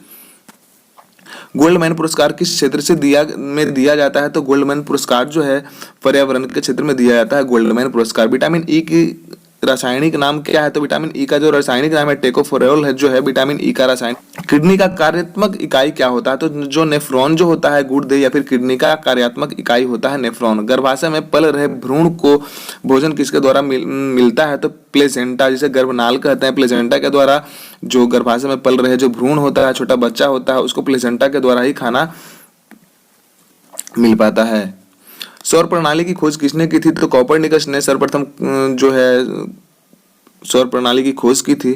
[SPEAKER 1] गोल्डमैन पुरस्कार किस क्षेत्र से दिया जाता है? तो गोल्डमैन पुरस्कार जो है पर्यावरण के क्षेत्र में दिया जाता है गोल्डमैन पुरस्कार। विटामिन ई की रासायनिक नाम क्या है? तो विटामिन ई का जो रासायनिक नाम है टेकोफेरोल है, जो है विटामिन ई का रासायनिक। किडनी का कार्यात्मक इकाई क्या होता है? तो जो नेफ्रॉन जो होता है गुर्दे या फिर किडनी का कार्यात्मक इकाई होता है नेफ्रॉन। गर्भाशय में पल रहे भ्रूण को भोजन किसके द्वारा मिलता है? तो प्लेसेंटा, जिसे गर्भनाल कहते हैं, प्लेसेंटा के द्वारा जो गर्भाशय में पल रहे जो भ्रूण होता है, छोटा बच्चा होता है, उसको प्लेसेंटा के द्वारा ही खाना मिल पाता है। सौर प्रणाली की खोज किसने की थी? तो कोपरनिकस ने सर्वप्रथम जो है सौर प्रणाली की खोज की थी।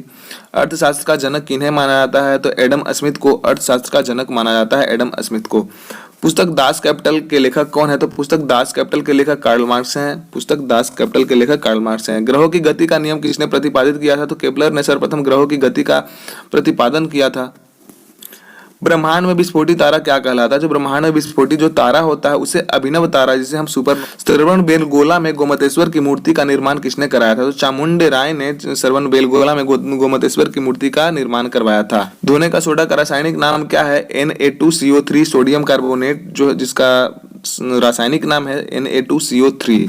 [SPEAKER 1] अर्थशास्त्र का जनक किन्हें माना जाता है? तो एडम स्मिथ को अर्थशास्त्र का जनक माना जाता है, एडम स्मिथ को। पुस्तक दास कैपिटल के लेखक कौन है? तो पुस्तक दास कैपिटल के लेखक कार्ल मार्क्स हैं। पुस्तक दास कैपिटल के लेखक कार्ल मार्क्स हैं। ग्रहों की गति का नियम किसने प्रतिपादित किया था? तो केपलर ने सर्वप्रथम ग्रहों की गति का प्रतिपादन किया था। ब्रह्मांड में विस्फोटी तारा क्या कहलाता है? जो ब्रह्मांड में विस्फोटी जो तारा होता है उसे अभिनव तारा, जिसे हम सुपर। श्रवणबेलगोला में गोमतेश्वर की मूर्ति का निर्माण किसने कराया था? तो चामुंडे राय ने श्रवणबेलगोला में गोमतेश्वर की मूर्ति का निर्माण करवाया था। धोने का सोडा का रासायनिक नाम क्या है? Na2CO3 सोडियम कार्बोनेट, जो जिसका रासायनिक नाम है Na2CO3।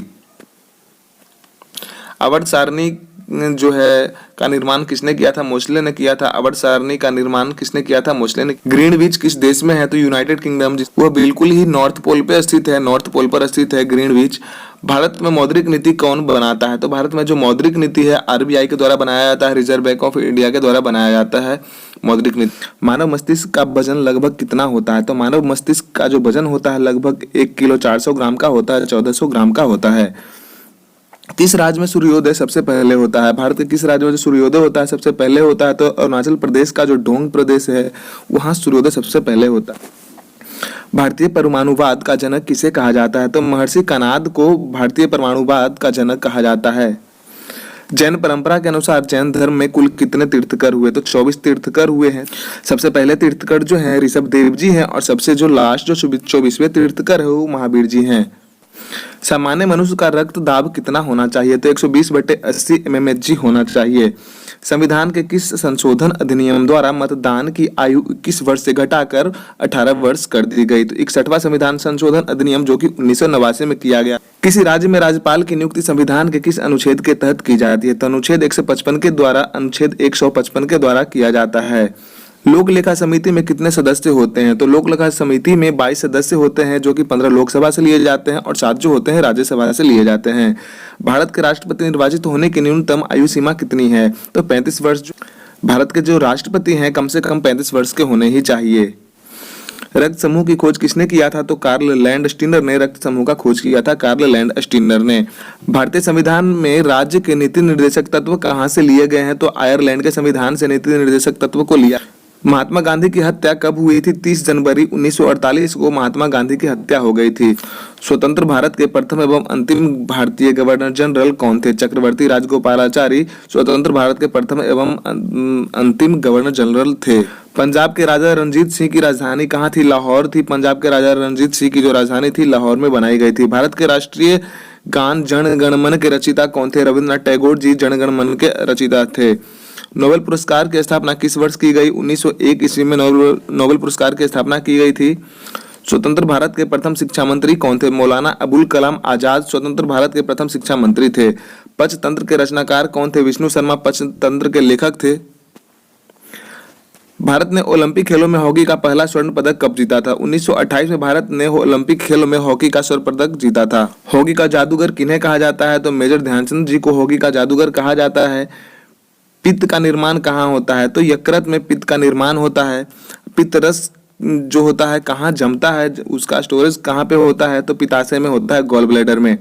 [SPEAKER 1] आवर्त सारणी जो है का निर्माण किसने किया था? मोस्ले ने किया था। आवर्त सारणी का निर्माण किसने किया था? मोस्ले ने। ग्रीनविच किस देश में है? तो यूनाइटेड किंगडम, वह बिल्कुल ही नॉर्थ पोल पे स्थित है, नॉर्थ पोल पर स्थित है ग्रीनविच। भारत में मौद्रिक नीति कौन बनाता है? तो भारत में जो मौद्रिक नीति है आरबीआई के द्वारा बनाया जाता है, रिजर्व बैंक ऑफ इंडिया के द्वारा बनाया जाता है मौद्रिक नीति। मानव मस्तिष्क का वजन लगभग कितना होता है? तो मानव मस्तिष्क का जो वजन होता है लगभग 1 किलो 400 ग्राम का होता है, 1400 ग्राम का होता है। किस राज्य में सूर्योदय सबसे पहले होता है? भारत के किस राज्य में जो सूर्योदय होता है सबसे पहले होता है? तो अरुणाचल प्रदेश का जो डोंग प्रदेश है वहां सूर्योदय सबसे पहले होता है। भारतीय परमाणुवाद का जनक किसे कहा जाता है? तो महर्षि कणाद को भारतीय परमाणुवाद का जनक कहा जाता है। जैन परंपरा के अनुसार जैन धर्म में कुल कितने तीर्थकर हुए? तो 24 तीर्थकर हुए हैं। सबसे पहले तीर्थकर जो है ऋषभ देव जी हैं और सबसे जो लास्ट जो 24वें तीर्थकर है वो महावीर जी हैं। सामान्य मनुष्य का रक्त दाब कितना होना चाहिए? तो 120/80 mmHg होना चाहिए। संविधान के किस संशोधन अधिनियम द्वारा मतदान की आयु 21 वर्ष से घटाकर 18 वर्ष कर दी गई? तो 61वां संविधान संशोधन अधिनियम, जो कि 1989 में किया गया। किसी राज्य में राज्यपाल की नियुक्ति संविधान के किस अनुच्छेद के तहत की जाती है? तो अनुच्छेद 155 के द्वारा, अनुच्छेद 155 के द्वारा किया जाता है। लोक लेखा समिति में कितने सदस्य होते हैं? तो लोक लेखा समिति में 22 सदस्य होते हैं, जो कि 15 लोकसभा से लिए जाते हैं और 7 जो होते हैं राज्यसभा से लिए जाते हैं। भारत के राष्ट्रपति निर्वाचित होने की न्यूनतम आयु सीमा कितनी है? तो 35 वर्ष। भारत के जो राष्ट्रपति हैं कम से कम 35 वर्ष के होने ही चाहिए। रक्त समूह की खोज किसने किया था? तो कार्ल लैंडस्टीनर ने रक्त समूह का खोज किया था, कार्ल लैंडस्टीनर ने। भारतीय संविधान में राज्य के नीति निर्देशक तत्व कहाँ से लिए गए हैं? तो आयरलैंड के संविधान से नीति निर्देशक तत्व को लिया। महात्मा गांधी की हत्या कब हुई थी? 30 जनवरी 1948 को महात्मा गांधी की हत्या हो गई थी। स्वतंत्र भारत के प्रथम एवं अंतिम भारतीय गवर्नर जनरल कौन थे? चक्रवर्ती राजगोपालाचारी स्वतंत्र भारत के प्रथम एवं अंतिम गवर्नर जनरल थे। पंजाब के राजा रणजीत सिंह की राजधानी कहाँ थी? लाहौर थी। पंजाब के राजा रणजीत सिंह की जो राजधानी थी लाहौर में बनाई गई थी। भारत के राष्ट्रीय गान जन गण मन के रचयिता कौन थे? रविन्द्रनाथ टैगोर जी जन गण मन के रचयिता थे। नोबेल पुरस्कार की स्थापना किस वर्ष की गई? 1901 ईस्वी में नोबेल पुरस्कार की स्थापना की गई थी। स्वतंत्र भारत के प्रथम शिक्षा मंत्री कौन थे? मौलाना अबुल कलाम आजाद स्वतंत्र भारत के प्रथम शिक्षा मंत्री थे। पंचतंत्र के रचनाकार कौन थे? विष्णु शर्मा पंचतंत्र के लेखक थे। भारत ने ओलंपिक खेलों में हॉकी का पहला स्वर्ण पदक कब जीता था? 1928 में भारत ने ओलंपिक खेलों में हॉकी का स्वर्ण पदक जीता था। हॉकी का जादूगर किन्हें कहा जाता है? तो मेजर ध्यानचंद जी को हॉकी का जादूगर कहा जाता है। पित्त का निर्माण कहाँ होता है? तो यकृत में पित्त का निर्माण होता है। पित्त रस जो होता है कहाँ जमता है, उसका स्टोरेज कहाँ पे होता है? तो पित्ताशय में होता है, गॉल ब्लैडर में।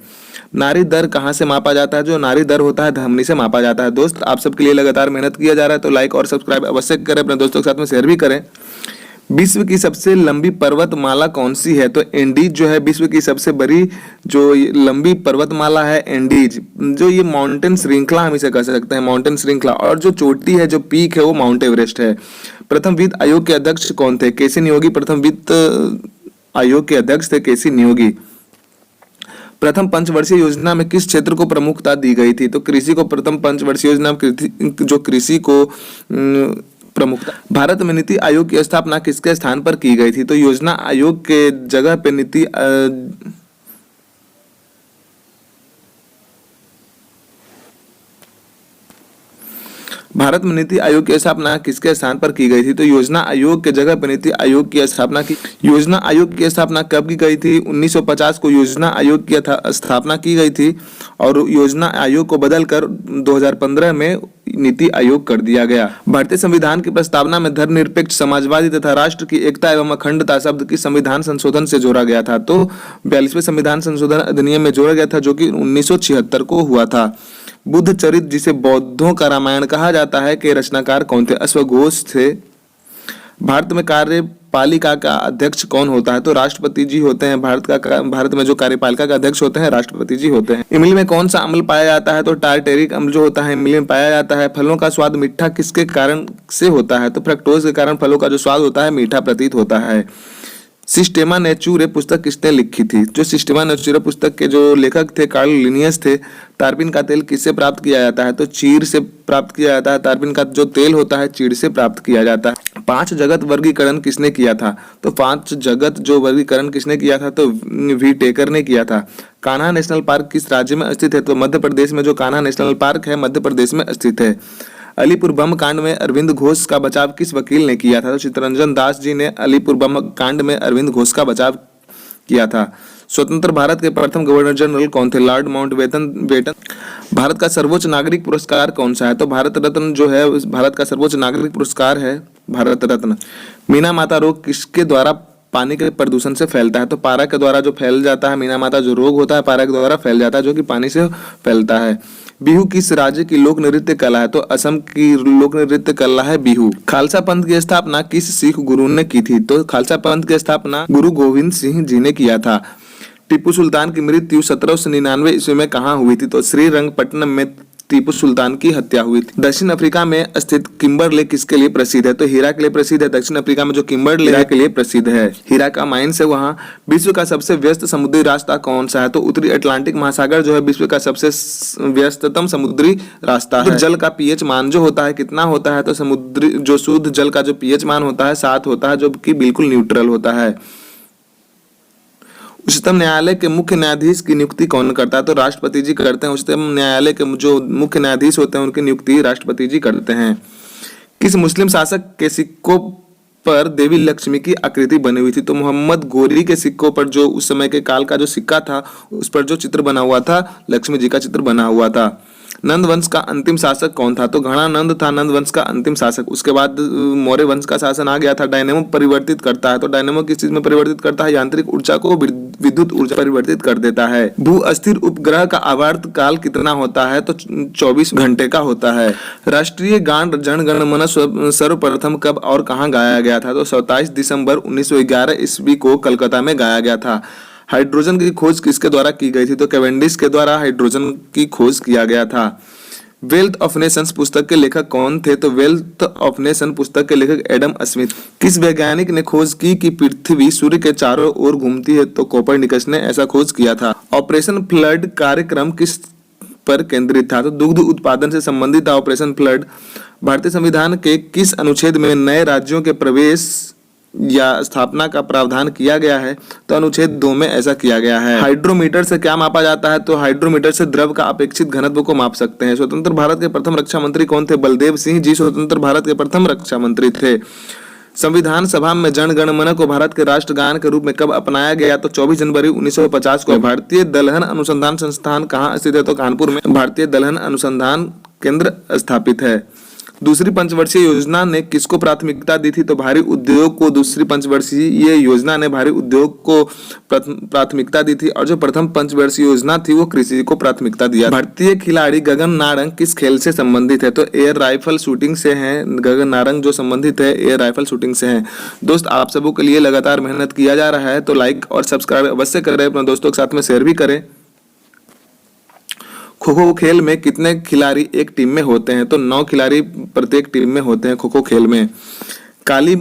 [SPEAKER 1] नारी दर कहाँ से मापा जाता है? जो नारी दर होता है धमनी से मापा जाता है। दोस्त, आप सबके लिए लगातार मेहनत किया जा रहा है, तो लाइक और सब्सक्राइब अवश्य करें, अपने दोस्तों के साथ में शेयर भी करें। विश्व की सबसे लंबी पर्वतमाला कौन सी है? तो एंडीज जो है विश्व की सबसे बड़ी जो लंबी पर्वतमाला है एंडीज, जो ये माउंटेन श्रृंखला हम इसे कह सकते हैं, माउंटेन श्रृंखला। और जो चोटी है, जो पीक है, वो माउंट एवरेस्ट है। प्रथम वित्त आयोग के अध्यक्ष कौन थे? केसी नियोगी प्रथम वित्त आयोग के अध्यक्ष थे, केसी नियोगी। प्रथम पंचवर्षीय योजना में किस क्षेत्र को प्रमुखता दी गई थी? तो कृषि को प्रथम पंचवर्षीय योजना जो कृषि को प्रमुखता। भारत में नीति आयोग की स्थापना किसके स्थान पर की गई थी? तो योजना आयोग के जगह पे भारत में नीति आयोग की स्थापना किसके स्थान पर की गई थी? तो योजना आयोग के जगह पर नीति आयोग की स्थापना की। योजना आयोग की स्थापना कब की गई थी? 1950 को योजना आयोग की स्थापना की गई थी और योजना आयोग को बदलकर 2015 में नीति आयोग कर दिया गया। भारतीय संविधान की प्रस्तावना में धर्मनिरपेक्ष, समाजवादी तथा राष्ट्र की एकता एवं अखंडता शब्द की संविधान संशोधन से जोड़ा गया था। तो 42वें संविधान संशोधन अधिनियम में जोड़ा गया था, जो कि 1976 को हुआ था। बुद्ध चरित, जिसे बौद्धों का रामायण कहा जाता है, के रचनाकार कौन थे? अश्वघोष थे। भारत में कार्यपालिका का अध्यक्ष कौन होता है? तो राष्ट्रपति जी होते हैं। भारत में जो कार्यपालिका का अध्यक्ष होते हैं राष्ट्रपति जी होते हैं। इमली में कौन सा अम्ल पाया जाता है? तो टारटेरिक अम्ल जो होता है इमली में पाया जाता है। फलों का स्वाद मीठा किसके कारण से होता है? तो फ्रक्टोज के कारण फलों का जो स्वाद होता है मीठा प्रतीत होता है। सिस्टेमा नेचुरे पुस्तक किसने लिखी थी? जो सिस्टेमा नेचुरे पुस्तक के जो लेखक थे कार्ल लिनियस थे। तारपीन का तेल किससे प्राप्त किया जाता है? तो चीड़ से प्राप्त किया जाता है। तारपीन का जो तेल होता है चीड़ से प्राप्त किया जाता है। 5 जगत वर्गीकरण किसने किया था? तो 5 जगत जो वर्गीकरण किसने किया था? तो वी टेकर ने किया था। कान्हा नेशनल पार्क किस राज्य में स्थित है? तो मध्य प्रदेश में जो कान्हा नेशनल पार्क है मध्य प्रदेश में स्थित है। अलीपुर बम कांड में अरविंद घोष का बचाव किस वकील ने किया था? तो चित्तरंजन दास जी ने अलीपुर बम कांड में अरविंद घोष का बचाव किया था। स्वतंत्र भारत के प्रथम गवर्नर जनरल कौन थे? Lord Mountbatten. भारत का सर्वोच्च नागरिक पुरस्कार कौन सा है? तो भारत रत्न जो है भारत का सर्वोच्च नागरिक पुरस्कार है भारत रत्न। मीना माता रोग किसके द्वारा पानी के प्रदूषण से फैलता है? तो पारा के द्वारा जो फैल जाता है मीना माता जो रोग होता है पारा के द्वारा फैल जाता है, जो कि पानी से फैलता है। बिहू किस राज्य की लोक नृत्य कला है? तो असम की लोक नृत्य कला है बिहू। खालसा पंथ की स्थापना किस सिख गुरु ने की थी? तो खालसा पंथ की स्थापना गुरु गोविंद सिंह जी ने किया था। टीपू सुल्तान की मृत्यु 1799 ईस्वी में कहाँ हुई थी? तो श्रीरंगपट्टनम में टीपू सुल्तान की हत्या हुई थी। दक्षिण अफ्रीका में स्थित किम्बरले किसके लिए प्रसिद्ध है? तो हीरा के लिए प्रसिद्ध है। दक्षिण अफ्रीका में जो किम्बरले के लिए प्रसिद्ध है, हीरा का माइंस है वहाँ। विश्व का सबसे व्यस्त समुद्री रास्ता कौन सा है? तो उत्तरी अटलांटिक महासागर जो है विश्व का सबसे व्यस्ततम समुद्री रास्ता है। जल का पीएच मान जो होता है कितना होता है? तो समुद्री जो शुद्ध जल का जो पीएच मान होता है 7 होता है, जो कि बिल्कुल न्यूट्रल होता है। उच्चतम न्यायालय के मुख्य न्यायाधीश की नियुक्ति कौन करता है? तो राष्ट्रपति जी करते हैं। उच्चतम न्यायालय के जो मुख्य न्यायाधीश होते हैं उनकी नियुक्ति राष्ट्रपति जी करते हैं। किस मुस्लिम शासक के सिक्कों पर देवी लक्ष्मी की आकृति बनी हुई थी? तो मोहम्मद गोरी के सिक्कों पर जो उस समय के काल का जो सिक्का था उस पर जो चित्र बना हुआ था लक्ष्मी जी का चित्र बना हुआ था। नंद वंश का अंतिम शासक कौन था? तो घणानंद था नंद वंश का अंतिम शासक। उसके बाद मौर्य वंश का शासन आ गया था। डायनेमो परिवर्तित करता है। तो डायनेमो किस चीज में परिवर्तित करता है? यांत्रिक ऊर्जा को विद्युत ऊर्जा परिवर्तित कर देता है। भू अस्थिर उपग्रह का आवर्त काल कितना होता है? तो 24 घंटे का होता है। राष्ट्रीय गान जन गण मन सर्वप्रथम कब और कहाँ गाया गया था? तो 27 दिसंबर 1911 ईस्वी को कलकत्ता में गाया गया था। हाइड्रोजन की खोज किसके द्वारा की गई थी? तो कैवेंडिश के द्वारा हाइड्रोजन की खोज किया गया था। वेल्थ ऑफ नेशंस पुस्तक के लेखक कौन थे? तो वेल्थ ऑफ नेशन पुस्तक के लेखक एडम स्मिथ। किस वैज्ञानिक ने खोज की कि पृथ्वी सूर्य के चारों ओर घूमती है? तो कोपरनिकस ने ऐसा खोज किया था। ऑपरेशन फ्लड कार्यक्रम किस पर केंद्रित था? तो दुग्ध उत्पादन से संबंधित था ऑपरेशन फ्लड। भारतीय संविधान के किस अनुच्छेद में नए राज्यों के प्रवेश या स्थापना का प्रावधान किया गया है? तो अनुच्छेद 2 में ऐसा किया गया है। हाइड्रोमीटर से क्या मापा जाता है? तो हाइड्रोमीटर से द्रव का अपेक्षित घनत्व को माप सकते हैं। स्वतंत्र भारत के प्रथम रक्षा मंत्री कौन थे? बलदेव सिंह जी स्वतंत्र भारत के प्रथम रक्षा मंत्री थे। संविधान सभा में जन गण मन को भारत के राष्ट्रगान के रूप में कब अपनाया गया? तो 24 जनवरी 1950 को। भारतीय दलहन अनुसंधान संस्थान कहाँ स्थित है? तो कानपुर में भारतीय दलहन अनुसंधान केंद्र स्थापित है। दूसरी पंचवर्षीय योजना ने किसको प्राथमिकता दी थी? तो भारी उद्योग को दूसरी पंचवर्षीय योजना ने भारी उद्योग को प्राथमिकता दी थी और जो प्रथम पंचवर्षीय योजना थी वो कृषि को प्राथमिकता दिया। भारतीय खिलाड़ी गगन नारंग किस खेल से संबंधित है? तो एयर राइफल शूटिंग से हैं। गगन नारंग जो संबंधित है एयर राइफल शूटिंग से हैं। दोस्त आप सबों के लिए लगातार मेहनत किया जा रहा है, तो लाइक और सब्सक्राइब अवश्य करें, अपने दोस्तों के साथ में शेयर भी करें। खो खो खेल में कितने खिलाड़ी एक टीम में होते हैं? तो 9 खिलाड़ी प्रत्येक टीम में होते हैं खो खो खेल में। काली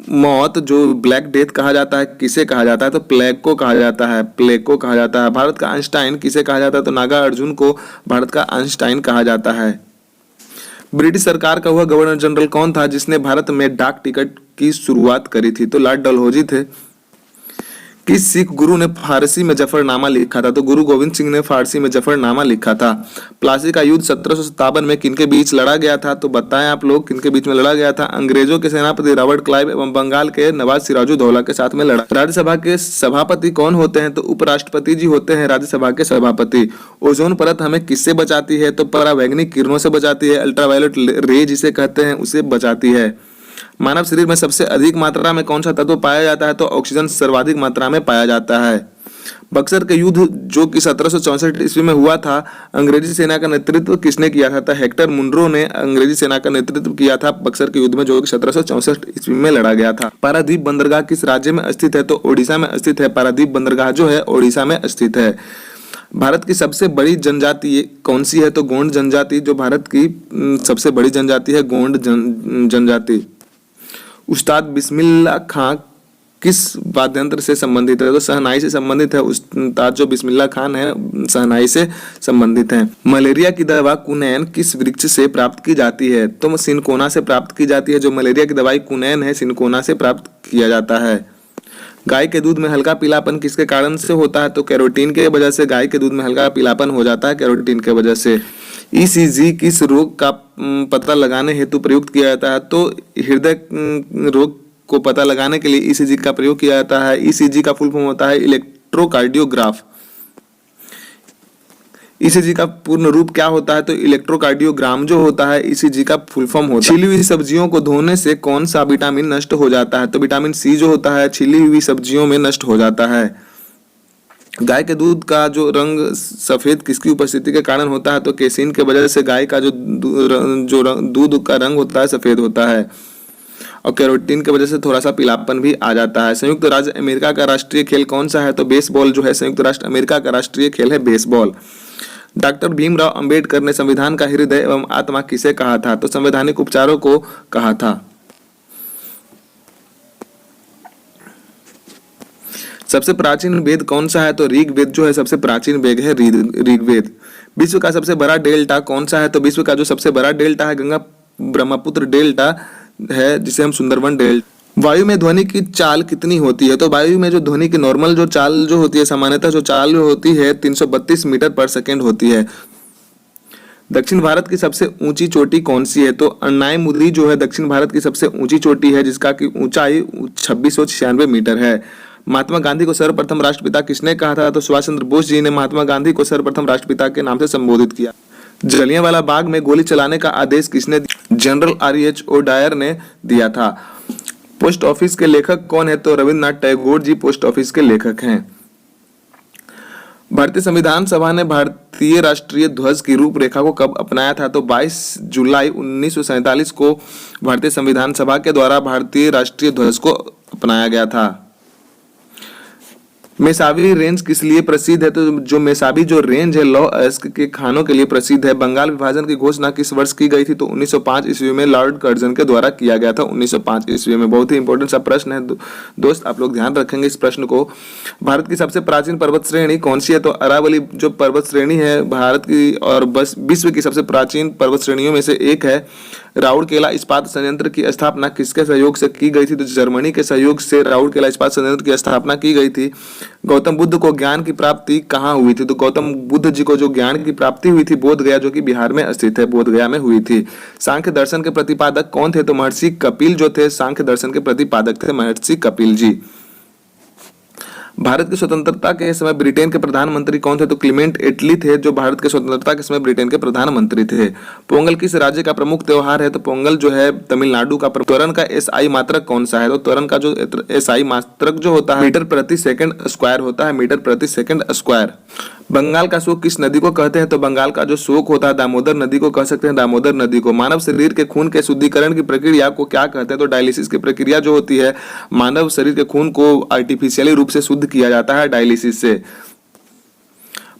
[SPEAKER 1] मौत जो ब्लैक डेथ कहा जाता है किसे कहा जाता है? तो प्लेग को कहा जाता है। प्लेग को कहा जाता है। भारत का आइंस्टाइन किसे कहा जाता है? तो नागा अर्जुन को भारत का आइंस्टाइन कहा जाता है। ब्रिटिश सरकार का वह गवर्नर जनरल कौन था जिसने भारत में डाक टिकट की शुरुआत करी थी? तो लॉर्ड डलहौजी थे। किस सिख गुरु ने फारसी में जफरनामा लिखा था? तो गुरु गोविंद सिंह ने फारसी में जफरनामा लिखा था। प्लासी का युद्ध 1757 में किनके बीच लड़ा गया था? तो बताएं आप लोग किनके बीच में लड़ा गया था? अंग्रेजों के सेनापति रॉबर्ट क्लाइव एवं बंगाल के नवाब सिराजुद्दौला के साथ में लड़ा। राज्यसभा के सभापति कौन होते हैं? तो उपराष्ट्रपति जी होते हैं राज्यसभा के सभापति। ओजोन परत हमें किससे बचाती है? तो परावैंगनिक किरणों से बचाती है। अल्ट्रावायलेट रे जिसे कहते हैं उसे बचाती है। मानव शरीर में सबसे अधिक मात्रा में कौन सा तत्व पाया जाता है? तो ऑक्सीजन सर्वाधिक मात्रा में पाया जाता है। बक्सर के युद्ध जो कि 1764 ईस्वी में हुआ था, अंग्रेजी सेना का नेतृत्व किसने किया था? तो हेक्टर मुनरो ने अंग्रेजी सेना का नेतृत्व किया था बक्सर के युद्ध में जो कि 1764 ईस्वी में लड़ा गया था। पारादीप बंदरगाह किस राज्य में स्थित है? तो ओडिशा में स्थित है। पारादीप बंदरगाह जो है ओडिशा में स्थित है। भारत की सबसे बड़ी जनजाति कौन सी है? तो गोंड जनजाति जो भारत की सबसे बड़ी जनजाति है, गोंड जनजाति। उस्ताद बिस्मिल्लाह खां किस वाद्यंत्र से संबंधित है? तो शहनाई से संबंधित है। उस्ताद जो बिस्मिल्लाह खान है शहनाई से संबंधित है। मलेरिया की दवा कुनैन किस वृक्ष से प्राप्त की जाती है? तो सिनकोना से प्राप्त की जाती है। जो मलेरिया की दवाई कुनैन है सिनकोना से प्राप्त किया जाता है। गाय के दूध में हल्का पीलापन किसके कारण से होता है? तो कैरोटीन के वजह से गाय के दूध में हल्का पीलापन हो जाता है, कैरोटीन के वजह से। ईसीजी किस रोग का पता लगाने हेतु प्रयुक्त किया जाता है? तो हृदय रोग को पता लगाने के लिए ईसीजी का प्रयोग किया जाता है। ईसीजी का फुल फॉर्म होता है इलेक्ट्रोकार्डियोग्राफ। ईसीजी का पूर्ण रूप क्या होता है? तो इलेक्ट्रोकार्डियोग्राम जो होता है ईसीजी का फुल फॉर्म होता है। छिली हुई सब्जियों को धोने से कौन सा विटामिन नष्ट हो जाता है? तो विटामिन सी जो होता है छिली हुई सब्जियों में नष्ट हो जाता है। गाय के दूध का जो रंग सफेद किसकी उपस्थिति के कारण होता है? तो केसिन के वजह से गाय का जो दूध का रंग होता है सफेद होता है। और कैरोटीन की वजह से थोड़ा सा पीलापन भी आ जाता है। संयुक्त राज्य अमेरिका का राष्ट्रीय खेल कौन सा है? तो बेसबॉल जो है संयुक्त राष्ट्र अमेरिका का राष्ट्रीय खेल है बेसबॉल। डॉक्टर भीमराव अंबेडकर ने संविधान का हृदय एवं आत्मा किसे कहा था? तो संवैधानिक उपचारों को कहा था। सबसे प्राचीन वेद कौन सा है? तो ऋग्वेद जो है सबसे प्राचीन वेद है ऋग्वेद। विश्व का सबसे बड़ा डेल्टा कौन सा है? तो विश्व का जो सबसे बड़ा डेल्टा है गंगा ब्रह्मपुत्र डेल्टा है जिसे हम सुंदरवन डेल्टा। वायु में ध्वनि की चाल कितनी होती है? तो वायु में जो ध्वनि की नॉर्मल जो चाल जो होती है सामान्यतः जो चाल जो होती है 332 मीटर पर सेकेंड होती है। दक्षिण भारत की सबसे ऊंची चोटी कौन सी है? तो अन्नायमुदी जो है दक्षिण भारत की सबसे ऊंची चोटी है जिसका की ऊंचाई 2696 मीटर है। महात्मा गांधी को सर्वप्रथम राष्ट्रपिता किसने कहा था? तो सुभाष चंद्र बोस जी ने महात्मा गांधी को सर्वप्रथम राष्ट्रपिता के नाम से संबोधित किया। जलियांवाला बाग में गोली चलाने का आदेश किसने दिया? जनरल RHO डायर ने दिया था। पोस्ट ऑफिस के लेखक कौन है? तो रविंद्रनाथ टैगोर जी पोस्ट ऑफिस के लेखक हैं। भारतीय संविधान सभा ने भारतीय राष्ट्रीय ध्वज की रूपरेखा को कब अपनाया था? तो 22 जुलाई 1947 को भारतीय संविधान सभा के द्वारा भारतीय राष्ट्रीय ध्वज को अपनाया गया था। मेसाबी रेंज किस लिए प्रसिद्ध है? तो जो मेसाबी जो रेंज है लौह अयस्क के खानों के लिए प्रसिद्ध है। बंगाल विभाजन की घोषणा किस वर्ष की गई थी? तो 1905 ईस्वी में लॉर्ड कर्जन के द्वारा किया गया था 1905 ईस्वी में। बहुत ही इंपॉर्टेंट सा प्रश्न है दोस्त, आप लोग ध्यान रखेंगे इस प्रश्न को। भारत की सबसे प्राचीन पर्वत श्रेणी कौन सी है? तो अरावली जो पर्वत श्रेणी है भारत की और बस विश्व की सबसे प्राचीन पर्वत श्रेणियों में से एक है। राउरकेला इस्पात संयंत्र की स्थापना किसके सहयोग से की गई थी? तो जर्मनी के सहयोग से राउरकेला इस्पात संयंत्र की स्थापना की गई थी। गौतम बुद्ध को ज्ञान की प्राप्ति कहाँ हुई थी? तो गौतम बुद्ध जी को जो ज्ञान की प्राप्ति हुई थी बोध गया जो कि बिहार में स्थित है, बोध गया में हुई थी। सांख्य दर्शन के प्रतिपादक कौन थे? तो महर्षि कपिल जो थे सांख्य दर्शन के प्रतिपादक थे महर्षि कपिल जी। भारत की स्वतंत्रता के समय ब्रिटेन के प्रधानमंत्री कौन थे? तो क्लीमेंट एटली थे जो भारत के स्वतंत्रता के समय ब्रिटेन के प्रधानमंत्री थे। पोंगल किस राज्य का प्रमुख त्योहार है? तो पोंगल जो है तमिलनाडु का। त्वरण का SI मात्रक कौन सा है? तो त्वरण का जो SI मात्रक जो होता है मीटर प्रति सेकंड स्क्वायर होता है, मीटर प्रति सेकंड स्क्वायर। बंगाल का शोक किस नदी को कहते हैं? तो बंगाल का जो शोक होता है दामोदर नदी को कह सकते हैं, दामोदर नदी को। मानव शरीर के खून के शुद्धिकरण की प्रक्रिया को क्या कहते हैं? तो डायलिसिस की प्रक्रिया जो होती है मानव शरीर के खून को आर्टिफिशियली रूप से शुद्ध किया जाता है डायलिसिस से।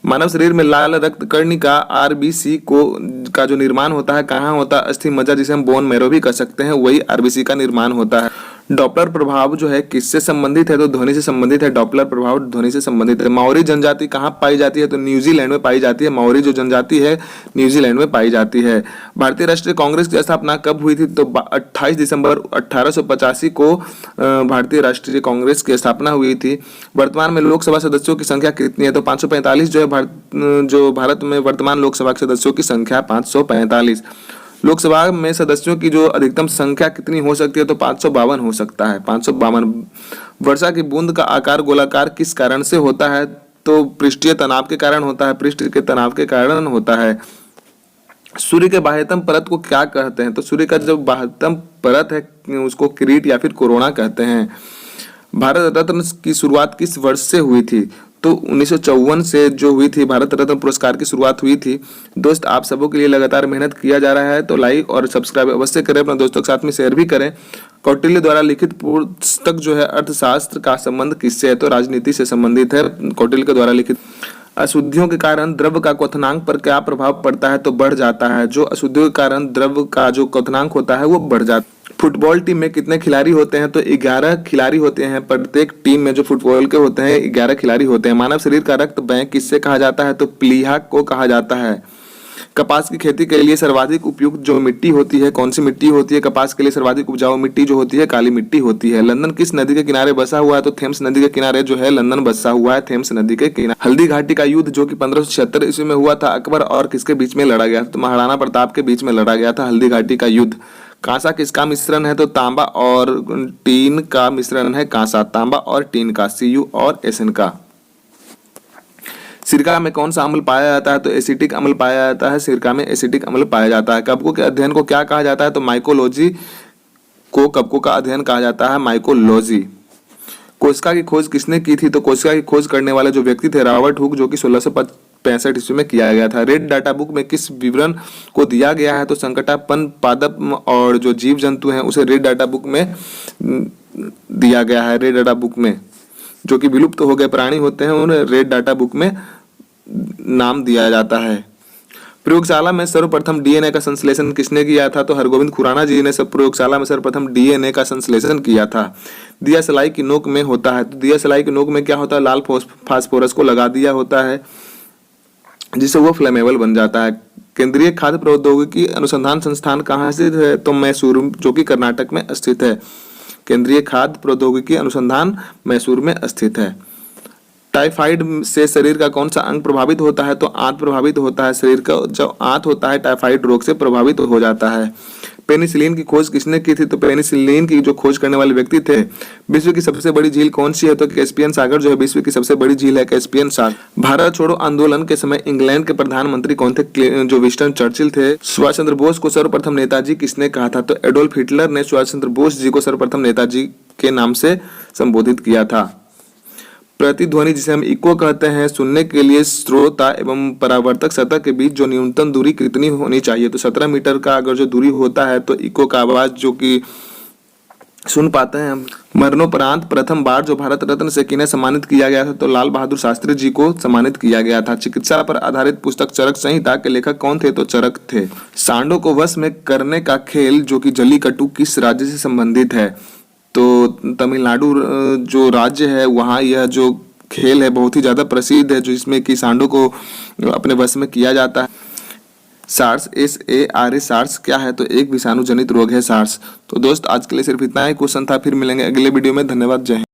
[SPEAKER 1] मानव शरीर में लाल रक्त कर्णिका RBC का जो निर्माण होता है कहाँ होता है? अस्थि मज्जा जिसे हम बोन मैरो भी कह सकते हैं, वही RBC का निर्माण होता है। डॉपलर प्रभाव जो है किससे संबंधित है? तो ध्वनि से संबंधित है। डॉपलर प्रभाव ध्वनि से संबंधित है। माओरी जनजाति कहाँ पाई जाती है? तो न्यूजीलैंड में पाई जाती है। माओरी जो जनजाति है न्यूजीलैंड में पाई जाती है। भारतीय राष्ट्रीय कांग्रेस की स्थापना कब हुई थी? तो 28 दिसंबर 1885 को भारतीय राष्ट्रीय कांग्रेस की स्थापना हुई थी। वर्तमान में लोकसभा सदस्यों की संख्या कितनी है? तो 545 जो है जो भारत में वर्तमान लोकसभा के सदस्यों की संख्या 545। लोकसभा में सदस्यों की जो अधिकतम संख्या कितनी हो सकती है? तो 552 हो सकता है। 552। वर्षा की बूंद का आकार गोलाकार किस कारण से होता है? तो पृष्ठीय तनाव के कारण होता है। पृष्ठ के तनाव के कारण होता है। सूर्य के बाह्यतम परत को क्या कहते हैं? तो सूर्य का जो बाह्यतम परत है उसको किरीट या फिर कोरोना कहते हैं। भारत रत्न की शुरुआत किस वर्ष से हुई थी? तो 1954 से जो हुई थी भारत रत्न पुरस्कार की शुरुआत हुई थी। दोस्त आप सबों के लिए लगातार मेहनत किया जा रहा है, तो लाइक और सब्सक्राइब अवश्य करें, अपने दोस्तों के साथ में शेयर भी करें। कौटिल्य द्वारा लिखित पुस्तक जो है अर्थशास्त्र का संबंध किससे है? तो राजनीति से संबंधित है। कौटिल्य के द्वारा लिखित। अशुद्धियों के कारण द्रव्य का क्वथनांक पर क्या प्रभाव पड़ता है? तो बढ़ जाता है। जो अशुद्धियों के कारण द्रव्य का जो क्वथनांक होता है वो बढ़ जाता है। फुटबॉल टीम में कितने खिलाड़ी होते हैं? तो 11 खिलाड़ी होते हैं। प्रत्येक टीम में जो फुटबॉल के होते हैं 11 खिलाड़ी होते हैं। मानव शरीर का रक्त बैंक किससे कहा जाता है? तो प्लीहा को कहा जाता है। कपास की खेती के लिए सर्वाधिक उपयुक्त जो मिट्टी होती है कौन सी मिट्टी होती है? कपास के लिए सर्वाधिक उपजाऊ मिट्टी जो होती है काली मिट्टी होती है। लंदन किस नदी के किनारे बसा हुआ है? तो थेम्स नदी के किनारे जो है लंदन बसा हुआ है, थेम्स नदी के किनारे। हल्दी घाटी का युद्ध जो कि 1576 ईस्वी में हुआ था, अकबर और किसके बीच में लड़ा गया था? तो महाराणा प्रताप के बीच में लड़ा गया था हल्दी घाटी का युद्ध। कांसा किसका मिश्रण है? तो तांबा और टीन का मिश्रण है कांसा। तांबा और टीन का, Cu और Sn का। सिरका में कौन सा अम्ल पाया जाता है? तो एसिटिक अम्ल पाया जाता है। सिरका में एसिटिक अम्ल पाया जाता है। कवकों के अध्ययन को क्या कहा जाता है? तो माइकोलॉजी को कवकों का अध्ययन कहा जाता है, माइकोलॉजी। कोशिका की खोज किसने की थी? तो कोशिका की खोज करने वाले जो व्यक्ति थे रॉबर्ट हुक, जो कि 1665 ईस्वी में किया गया था। रेड डाटा बुक में किस विवरण को दिया गया है? तो संकटापन्न पादप और जो जीव जंतु हैं उसे रेड डाटा बुक में दिया गया है। रेड डाटा बुक में जो कि विलुप्त हो गए प्राणी होते हैं उन्हें रेड डाटा बुक में नाम दिया जाता है। प्रयोगशाला में सर्वप्रथम डीएनए का संश्लेषण किसने किया था? तो हरगोविंद खुराना जी ने सब प्रयोगशाला में सर्वप्रथम डीएनए का संश्लेषण किया था। दिया सलाई की नोक में होता है। तो दिया सलाई की नोक में क्या होता है? लाल फास्फोरस को लगा दिया होता है जिससे वो फ्लेमेबल बन जाता है। केंद्रीय खाद्य प्रौद्योगिकी अनुसंधान संस्थान कहाँ स्थित है? तो मैसूर, जो कि कर्नाटक में स्थित है। केंद्रीय खाद्य प्रौद्योगिकी अनुसंधान मैसूर में स्थित है। टाइफाइड से शरीर का कौन सा अंग प्रभावित होता है? तो आंत प्रभावित होता है। शरीर का जो आंत होता है टाइफाइड रोग से प्रभावित हो जाता है। पेनिसिलिन की खोज किसने की थी? तो पेनिसिलिन की जो खोज करने वाले व्यक्ति थे। विश्व की सबसे बड़ी झील कौन सी है? तो कैस्पियन सागर जो है विश्व की सबसे बड़ी झील है, कैस्पियन सागर। भारत छोड़ो आंदोलन के समय इंग्लैंड के प्रधानमंत्री कौन थे? जो विंस्टन चर्चिल थे। सुभाष चंद्र बोस को सर्वप्रथम नेताजी किसने कहा था? तो एडोल्फ हिटलर ने सुभाष चंद्र बोस जी को सर्वप्रथम नेताजी के नाम से संबोधित किया था। प्रतिध्वनि जिसे हम इको कहते हैं, सुनने के लिए श्रोता एवं परावर्तक सतह के बीच जो न्यूनतम दूरी कितनी होनी चाहिए? तो 17 मीटर का अगर जो दूरी होता है तो इको का आवाज जो कि सुन पाते हैं हम। मरणोपरांत प्रथम बार जो भारत रत्न से किन्हें सम्मानित किया गया था? तो लाल बहादुर शास्त्री जी को सम्मानित किया गया था। चिकित्सा पर आधारित पुस्तक चरक संहिता के लेखक कौन थे? तो चरक थे। सांडों को वश में करने का खेल जो कि जल्लीकट्टू किस राज्य से संबंधित है? तो तमिलनाडु जो राज्य है वहाँ यह जो खेल है बहुत ही ज़्यादा प्रसिद्ध है, जो इसमें कि सांडों को अपने वश में किया जाता है। सार्स, SARS, सार्स क्या है? तो एक विषाणु जनित रोग है सार्स। तो दोस्त आज के लिए सिर्फ इतना ही क्वेश्चन था, फिर मिलेंगे अगले वीडियो में। धन्यवाद, जय हिंद।